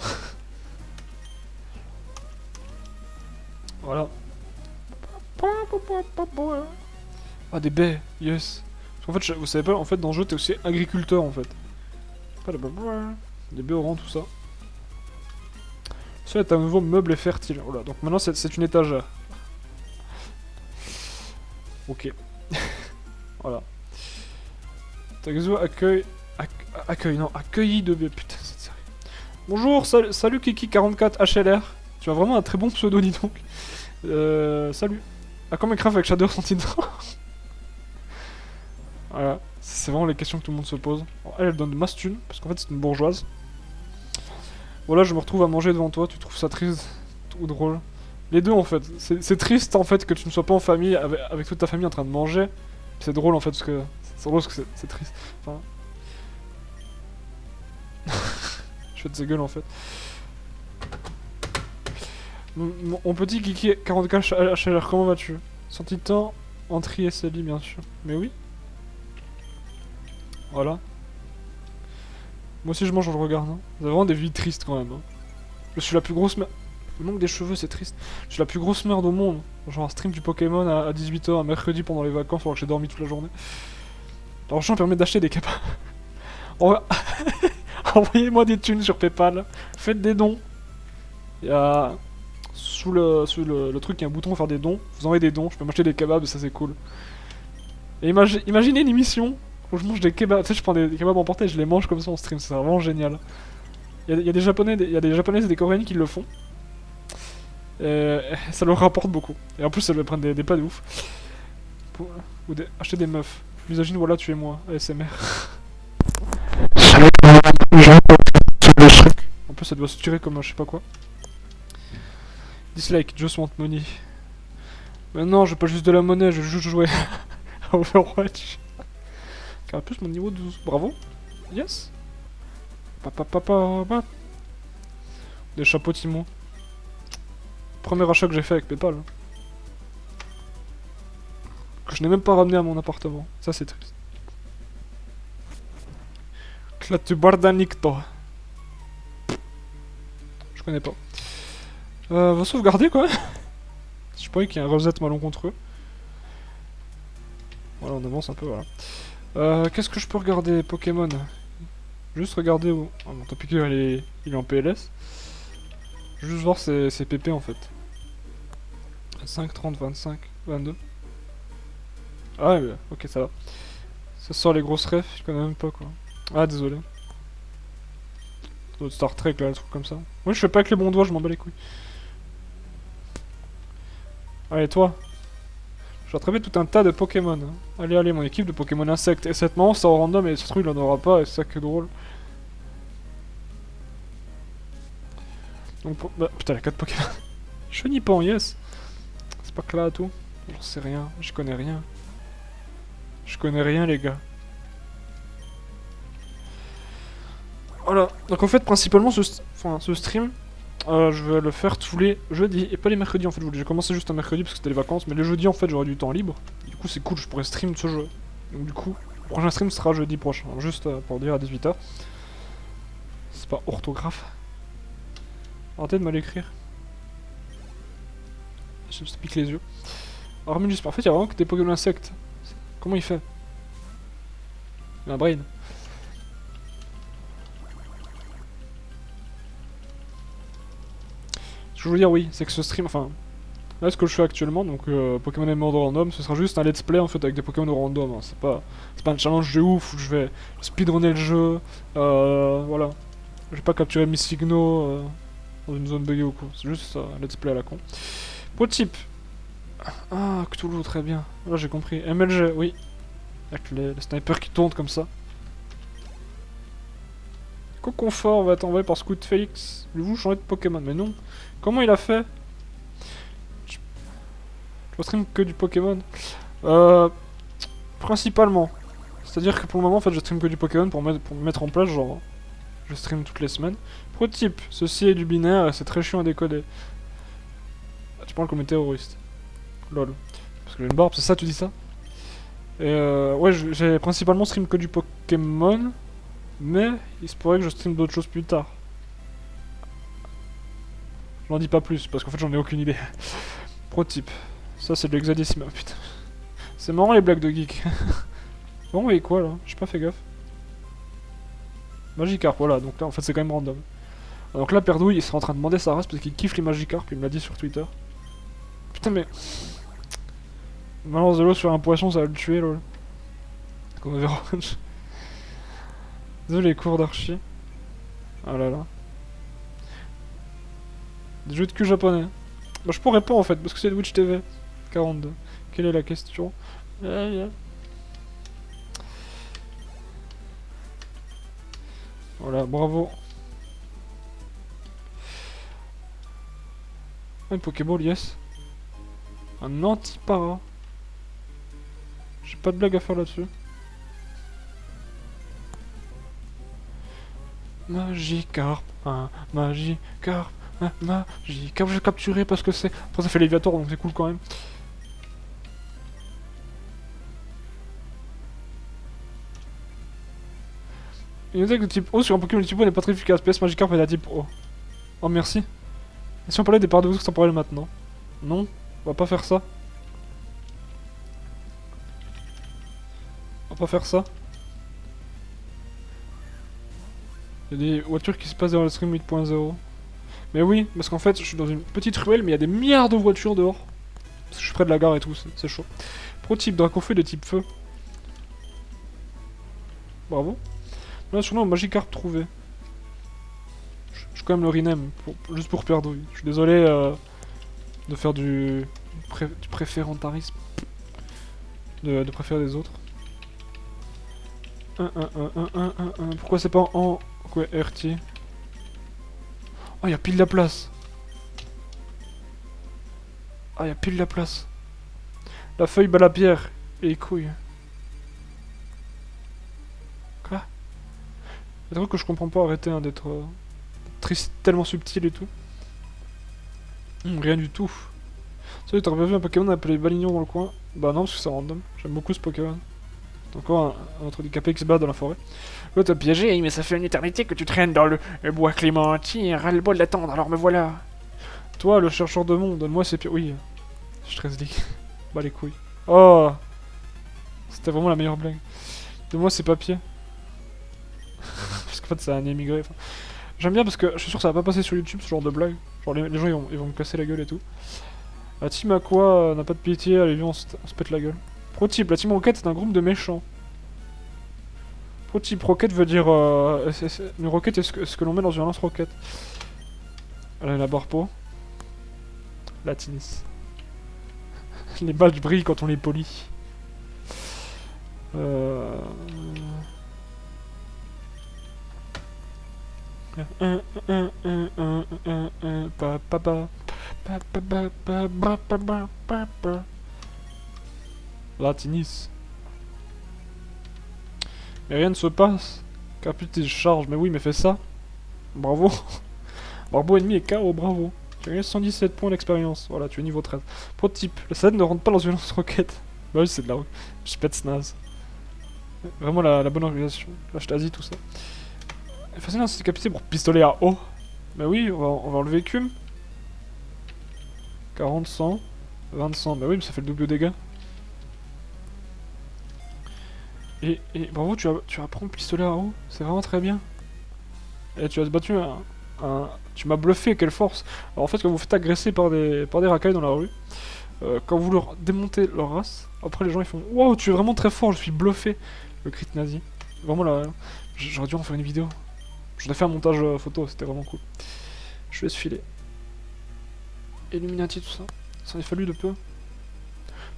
Voilà. Ah, des baies, yes. En fait, vous savez pas, en fait, dans le jeu, t'es aussi agriculteur en fait. Des baies au rang, tout ça. Ça est un nouveau meuble fertile. Voilà, donc maintenant c'est une étagère. Ok. Voilà. Taxo accueille, non, accueilli de baies. Putain, c'est sérieux. Bonjour, salut Kiki44 HLR. Tu as vraiment un très bon pseudo, dis donc. Salut. Ah, comment Minecraft avec Shader sont Voilà, c'est vraiment les questions que tout le monde se pose. Alors, elle donne de masse thunes, parce qu'en fait c'est une bourgeoise. Voilà, je me retrouve à manger devant toi, tu trouves ça triste ou drôle? Les deux en fait. C'est triste en fait que tu ne sois pas en famille avec toute ta famille en train de manger. C'est drôle en fait parce que. C'est drôle parce que c'est triste. Enfin. Je fais de sa gueule en fait. Mon petit Kiki 40K HLR, comment vas-tu? Son titan, Entry SLI bien sûr. Mais oui. Voilà. Moi aussi je mange, je le regarde. Hein. Vous avez vraiment des vies tristes quand même. Hein. Je suis la plus grosse merde. Le manque des cheveux, c'est triste. Je suis la plus grosse merde au monde. Genre un stream du Pokémon à 18h, un mercredi pendant les vacances, alors que j'ai dormi toute la journée. L'argent permet d'acheter des capas. Envoyez-moi des thunes sur Paypal. Faites des dons. Il y a... Sous le truc, il y a un bouton pour faire des dons. Vous envoyez des dons, je peux m'acheter des kebabs et ça c'est cool. Et imaginez une émission où je mange des kebabs. Tu sais, je prends des kebabs emportés et je les mange comme ça en stream. C'est vraiment génial. Il y a des japonais, il y a des japonaises et des coréennes qui le font. Et ça leur rapporte beaucoup. Et en plus, ça va prendre des pas de ouf. Ou acheter des meufs. Misogyne, voilà, tu es moi. ASMR. En plus, ça doit se tirer comme je sais pas quoi. Dislike, just want money. Mais non, je veux pas juste de la monnaie, je veux juste jouer à Overwatch. Car plus mon niveau 12. Bravo. Yes. Des chapeaux Timon. Premier achat que j'ai fait avec Paypal. Que je n'ai même pas ramené à mon appartement. Ça c'est triste. Clatu Bardanicto. Je connais pas. Va sauvegarder quoi. Je croyais qu'il y a un reset malencontreux. Voilà, on avance un peu, voilà. Qu'est-ce que je peux regarder Pokémon. Juste regarder où... Oh, mon Topico il est en PLS. Juste voir ses PP en fait. 5, 30, 25, 22. Ah ouais, ok, ça va. Ça sort les grosses refs, je connais même pas quoi. Ah, désolé. D'autres Star Trek là, des trucs comme ça. Moi je fais pas avec les bons doigts, je m'en bats les couilles. Allez, toi. Je vais attraper tout un tas de Pokémon. Hein. Allez, allez, mon équipe de Pokémon insectes. Et cette marrant, ça en random et ça se trouve il en aura pas et c'est ça qui est drôle. Donc, bah, putain, la 4 Pokémon. Chenipan, yes. C'est pas clair à tout. J'en sais rien, je connais rien. Je connais rien, les gars. Voilà, donc en fait, principalement, ce stream, je vais le faire tous les jeudis, et pas les mercredis en fait. J'ai commencé juste un mercredi parce que c'était les vacances, mais les jeudis en fait, j'aurai du temps libre. Du coup, c'est cool, je pourrais stream ce jeu. Donc du coup, le prochain stream sera jeudi prochain, juste pour dire à 18h. C'est pas orthographe. Arrêtez de mal écrire. Je me pique les yeux. Armin juste, en fait, il y a vraiment que des Pokémon insectes. Comment il fait? Il a un brain. je veux dire, oui, c'est que ce stream, enfin, là, ce que je fais actuellement, donc Pokémon Emerald Random, ce sera juste un let's play en fait avec des Pokémon random. Hein. C'est pas un challenge de ouf où je vais speedrunner le jeu. Voilà. Je vais pas capturer Missigno dans une zone buggée ou quoi. C'est juste un let's play à la con. Pro type. Ah, Cthulhu, très bien. Là, j'ai compris. MLG, oui. Avec les snipers qui tournent comme ça. Confort va être envoyé par Scout Félix. Voulez-vous changer de Pokémon? Mais non. Comment il a fait? Je stream que du Pokémon. Principalement. C'est-à-dire que pour le moment, en fait, je stream que du Pokémon pour me mettre en place, genre. Je stream toutes les semaines. Pro type, ceci est du binaire et c'est très chiant à décoder. Ah, tu parles comme un terroriste. Lol. Parce que j'ai une barbe, c'est ça, tu dis ça? Et ouais, j'ai principalement stream que du Pokémon. Mais il se pourrait que je stream d'autres choses plus tard. J'en dis pas plus, parce qu'en fait j'en ai aucune idée. Pro type. Ça c'est de l'hexadécimal, putain. C'est marrant les blagues de geek. Bon, et quoi là? J'ai pas fait gaffe. Magikarp, voilà, donc là en fait c'est quand même random. Donc là, Perdouille il sera en train de demander sa race parce qu'il kiffe les Magikarp, il me l'a dit sur Twitter. Putain, mais. Balance de l'eau sur un poisson, ça va le tuer, lol. Comme Overwatch. Désolé, les cours d'archi. Ah là là. Des jeux de cul japonais. Bah, je pourrais pas en fait, parce que c'est Twitch TV. 42. Quelle est la question? Voilà, bravo. Un Pokéball, yes. Un anti-para. J'ai pas de blague à faire là-dessus. Magikarp, un Magikarp, un Magikarp. Je l'ai capturé parce que c'est. Après, ça fait Léviator donc c'est cool quand même. Une attaque de type O sur un Pokémon de type O n'est pas très efficace. PS Magikarp est à type O. Oh merci. Et si on parlait des paradoxes temporels maintenant? Non, on va pas faire ça. On va pas faire ça. Il y a des voitures qui se passent dans le stream 8.0. Mais oui, parce qu'en fait, je suis dans une petite ruelle, mais il y a des milliards de voitures dehors. Parce que je suis près de la gare et tout, c'est chaud. Pro type Dracofeu de type feu. Bravo. Là, sur un Magikarp trouvé. Je suis quand même le Rinem, juste pour perdre. Je suis désolé de faire du préférentarisme. De préférer les autres. Pourquoi c'est pas en... Quoi, RT? Oh, y'a pile la place. Ah, y'a pile la place. La feuille bat la pierre. Et les couilles. Quoi? C'est truc que je comprends pas, arrêtez hein, d'être triste, tellement subtil et tout. Rien du tout. Salut, t'as revu un Pokémon appelé Valignon dans le coin? Bah non, parce que c'est random. J'aime beaucoup ce Pokémon. Encore un autre handicapé qui se bat dans la forêt. L'autre t'a piégé, mais ça fait une éternité que tu traînes dans le bois clémentine. Ras-le-bol d'attendre, alors me voilà. Toi, le chercheur de monde, donne-moi ces pieds. Oui, je te dit. Bah les couilles. Oh, c'était vraiment la meilleure blague. Donne-moi ces papiers. Parce qu'en fait, c'est un émigré. Enfin, j'aime bien parce que je suis sûr que ça va pas passer sur YouTube ce genre de blague. Genre, les gens ils vont me casser la gueule et tout. La team Aqua n'a pas de pitié, allez, viens, on se pète la gueule. Pro type, la team Rocket est un groupe de méchants. Pro type, Rocket veut dire. Une roquette est ce que l'on met dans une lance-roquette. Allez, la barre pot. La tennis. Les badges brillent quand on les polit. La tennis. Mais rien ne se passe. Capitaine charge, mais oui, mais fais ça. Bravo. Barbeau ennemi est KO, bravo. Tu as gagné 117 points d'expérience. Voilà, tu es niveau 13. Pro type, le SAD ne rentre pas dans une lance-roquette. Bah oui, c'est de la roquette. Je pète snaze. Vraiment la bonne organisation. L'Ashtasie, tout ça. Fascinant, c'est capité pour pistolet à eau. Bah oui, on va enlever cum. 40, 100, 20, 100. Bah oui, mais ça fait le double de dégâts. Et bravo, tu apprends pistolet à eau. C'est vraiment très bien. Et tu as battu Tu m'as bluffé, quelle force. Alors en fait, quand vous vous faites agresser par des racailles dans la rue, quand vous leur démontez leur race, après les gens ils font waouh, tu es vraiment très fort, je suis bluffé. Le crit nazi. Vraiment là, j'aurais dû en faire une vidéo. J'en ai fait un montage photo, c'était vraiment cool. Je vais se filer. Illuminati, tout ça. Ça en a fallu de peu.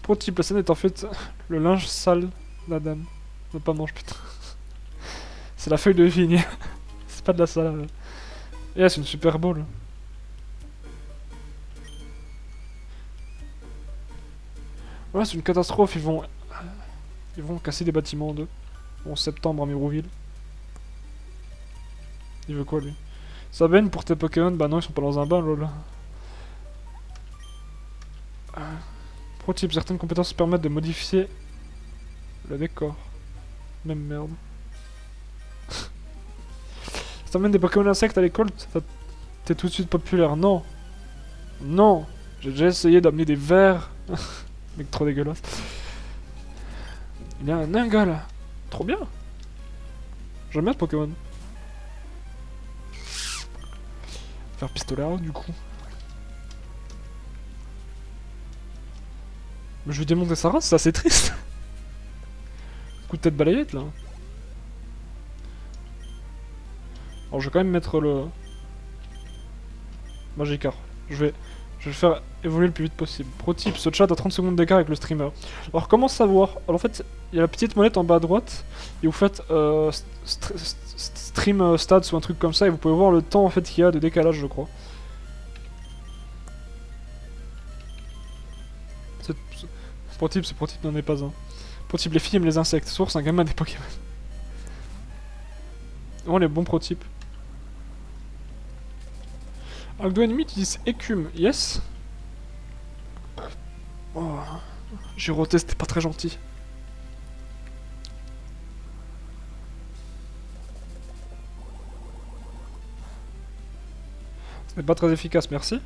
Pro type, la scène est en fait le linge sale d'Adam. Ne pas mange, putain. C'est la feuille de vigne. C'est pas de la salade. Et là, c'est une Super Bowl. Voilà, c'est une catastrophe. Ils vont casser des bâtiments en deux. En septembre à Mérouville. Il veut quoi, lui? Ça baigne pour tes Pokémon? Bah non, ils sont pas dans un bain, lol. Pro type, certaines compétences permettent de modifier le décor. Même merde. Si t'amènes des Pokémon insectes à l'école, t'es tout de suite populaire. Non. Non. J'ai déjà essayé d'amener des vers. Mec trop dégueulasse. Il y a un nain là. Trop bien. J'aime bien ce Pokémon. Faire pistolet à eau du coup. Mais je vais démonter sa race, c'est assez triste. Coup de tête balayette là. Alors je vais quand même mettre le Magikarp. Je vais le faire évoluer le plus vite possible. Pro type, ce chat a 30 secondes d'écart avec le streamer. Alors comment savoir? Alors en fait, il y a la petite molette en bas à droite et vous faites stream stats ou un truc comme ça et vous pouvez voir le temps en fait qu'il y a de décalage, je crois. Pro type, ce pro type n'en est pas un. Pro type, les filles aiment les insectes. Source, un gamin des Pokémon. Vraiment les bons pro types. Aldo ennemi, tu dis écume, yes. Oh, j'ai roté, c'était pas très gentil. Ce n'est pas très efficace, merci.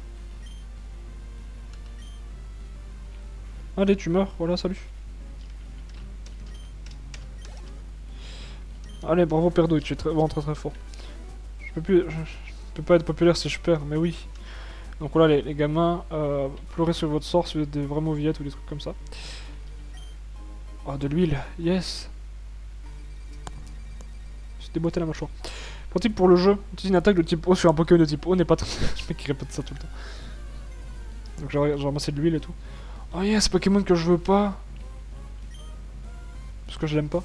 Allez, tu meurs, voilà, salut. Allez, bravo Perdouille, tu es vraiment très fort. Je peux pas être populaire si je perds, mais oui. Donc voilà les gamins, pleurez sur votre sort si vous êtes des vrais mauviettes ou des trucs comme ça. Oh, de l'huile, yes. J'ai déboîté la mâchoire. Pour type pour le jeu, utilise une attaque de type O sur un Pokémon de type O n'est pas très... Je mec qui répète ça tout le temps. Donc j'ai ramassé de l'huile et tout. Oh yes, Pokémon que je veux pas. Parce que je l'aime pas.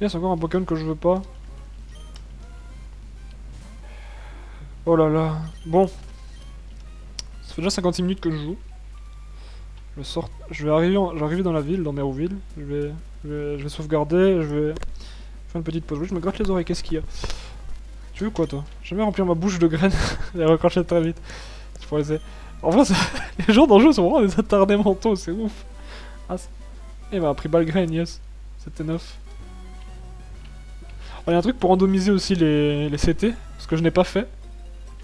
Yes, encore un Pokémon que je veux pas. Oh là là. Bon. Ça fait déjà 56 minutes que je joue. Je vais arriver dans la ville, dans Mérouville. Je vais sauvegarder, je vais faire une petite pause. Oui, je me gratte les oreilles, qu'est-ce qu'il y a? Tu veux quoi toi? J'aime bien remplir ma bouche de graines et recracher très vite. Je pourrais essayer. En vrai, les gens dans le jeu sont vraiment des attardés mentaux, c'est ouf. Ah, il m'a pris Balgraine, yes. C'était neuf. Il y a un truc pour randomiser aussi les CT, ce que je n'ai pas fait.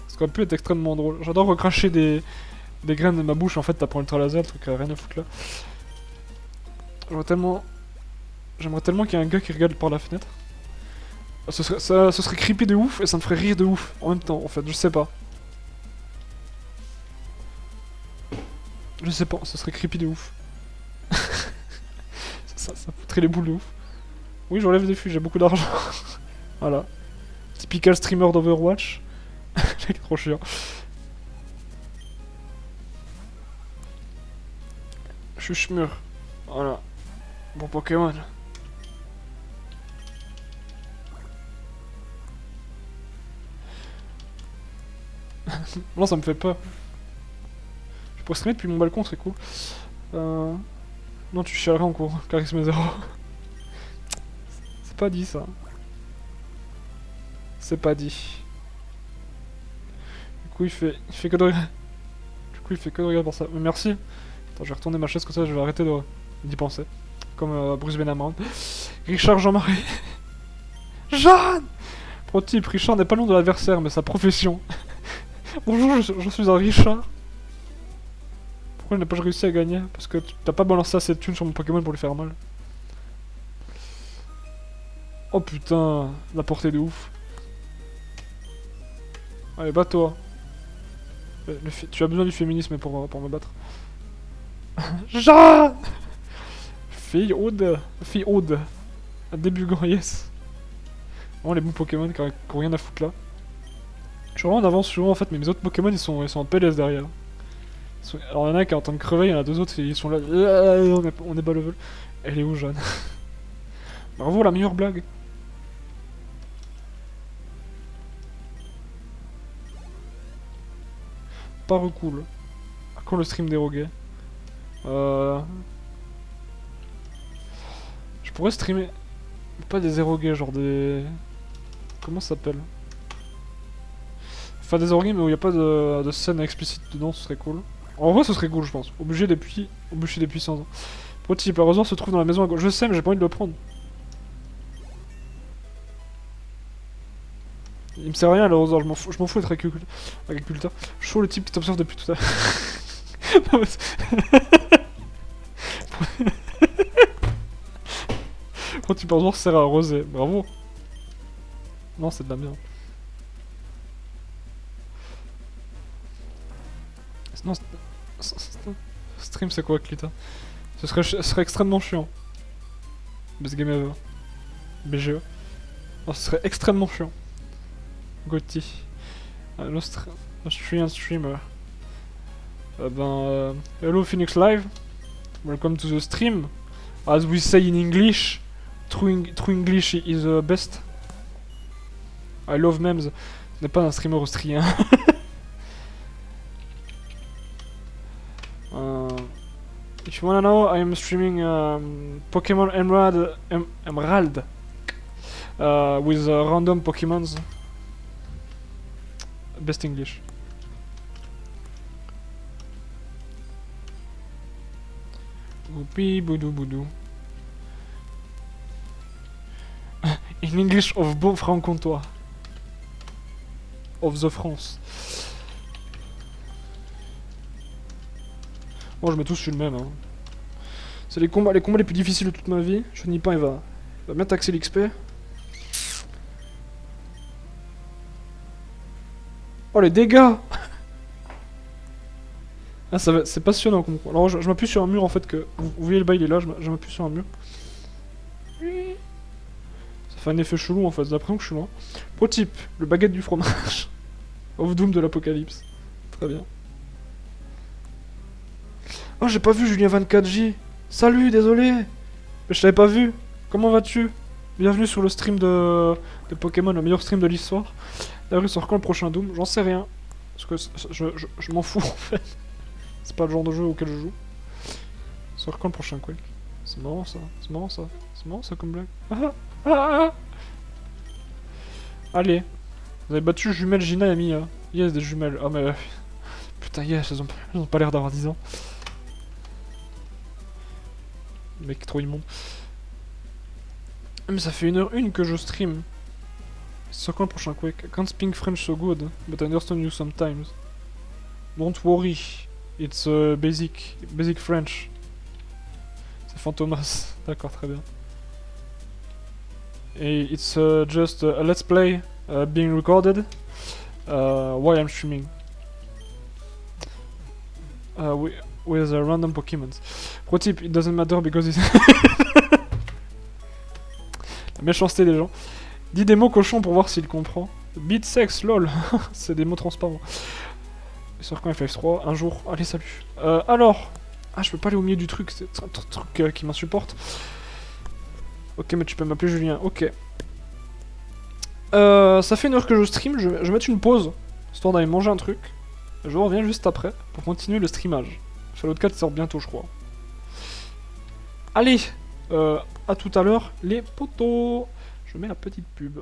Ce qui aurait pu être extrêmement drôle. J'adore recracher des graines de ma bouche, en fait t'apprends ultra laser, le truc a rien à foutre là. J'aimerais tellement qu'il y ait un gars qui regarde par la fenêtre. Ce serait creepy de ouf et ça me ferait rire de ouf en même temps en fait, je sais pas. Je sais pas, ce serait creepy de ouf. ça foutrait les boules de ouf. Oui, j'enlève des fûts, j'ai beaucoup d'argent. Voilà. Typical streamer d'Overwatch. J'ai trop chiant. Chuchmur. Voilà. Bon Pokémon. Non, ça me fait peur. Je pourrais streamer depuis mon balcon, c'est cool. Non, tu chialerais en cours. Charisme 0. C'est pas dit ça. C'est pas dit. Du coup, il fait que de regarder. Du coup, il fait que de regarder pour ça. Mais merci. Attends, je vais retourner ma chaise comme ça, je vais arrêter d'y penser. Comme Bruce Benamant. Richard Jean-Marie. Jeanne! Pro type, Richard n'est pas le nom de l'adversaire, mais sa profession. Bonjour, je suis un Richard. Pourquoi pourquoi je n'ai pas réussi à gagner? Parce que t'as pas balancé assez de thunes sur mon Pokémon pour lui faire mal. Oh putain, la portée de ouf. Allez, bats-toi. Tu as besoin du féminisme pour me battre. Ja Fille Aude. Fille Aude. Un débugant, yes. Vraiment les bons Pokémon qui ont rien à foutre là. Je suis vraiment en avance sur eux en fait, mais mes autres Pokémon ils sont en PLS derrière. Alors il y en a qui est en train de crever, il y en a deux autres ils sont là. On est bas level. Elle est où, Jeanne? Bravo, la meilleure blague. Pas recool. À quand le stream dérogué? Je pourrais streamer. Pas des érogués, genre des. Comment ça s'appelle? Enfin des érogués mais où il n'y a pas de scène explicite dedans, ce serait cool. En vrai ce serait cool je pense. Obligé des puissants. Prototype, heureusement se trouve dans la maison à gauche. Je sais mais j'ai pas envie de le prendre. Il me sert à rien le roseur, je m'en fous d'être agriculteur. Chaud le type qui t'observe depuis tout à l'heure. Prototype, heureusement sert à arroser. Bravo. Non c'est de la merde. Non, stream c'est quoi Clita? Ce serait extrêmement chiant. Best game ever. BGE. Non, ce serait extrêmement chiant. Gotti. Austrian streamer. Hello Phoenix Live. Welcome to the stream. As we say in English, true English is the best. I love memes. Ce n'est pas un streamer austrien. If you wanna know, I am streaming Pokémon Emerald with random Pokémons. Best English. Oupi boudou boudou. In English of bon franc-comtois. Of the France. Moi je mets tous sur le même. Hein. C'est les combats les plus difficiles de toute ma vie. Je n'y pas, il va bien taxer l'XP. Oh les dégâts. Ah c'est passionnant comme quoi. Alors je m'appuie sur un mur en fait que... Vous voyez le bail il est là, je m'appuie sur un mur. Ça fait un effet chelou en fait, j'ai l'impression que je suis loin. Prototype, le baguette du fromage. Of Doom de l'apocalypse. Très bien. Oh j'ai pas vu Julien 24J. Salut, désolé. Mais je t'avais pas vu. Comment vas-tu? Bienvenue sur le stream de Pokémon, le meilleur stream de l'histoire. D'ailleurs il sort quand le prochain Doom? J'en sais rien. Parce que je m'en fous en fait. C'est pas le genre de jeu auquel je joue. Il sort quand le prochain Quake? C'est marrant ça, c'est marrant ça. C'est marrant ça comme blague. Allez. Vous avez battu jumelles Gina et Mia. Yes, des jumelles. Ah mais... Putain yes, elles ont pas l'air d'avoir 10 ans. Mec trop immonde. Mais ça fait 1h01 que je stream. C'est quand le prochain Quake? I can't speak French so good, but I understand you sometimes. Don't worry, it's basic French. C'est Fantomas, d'accord, très bien. Et it's just a let's play being recorded while I'm streaming. With random Pokémons. Pro tip, it doesn't matter because it's... La méchanceté des gens. Dis des mots cochons pour voir s'il comprend. Beat sex, lol. C'est des mots transparents. Sur quand FF3, un jour. Allez, salut. Alors. Ah, je peux pas aller au milieu du truc. C'est un truc qui m'insupporte. Ok, mais tu peux m'appeler Julien. Ok. Ça fait 1h que je stream. Je vais mettre une pause. Histoire d'aller manger un truc. Je reviens juste après pour continuer le streamage. Fallout 4 sort bientôt, je crois. Allez. À tout à l'heure, les potos. Je mets la petite pub.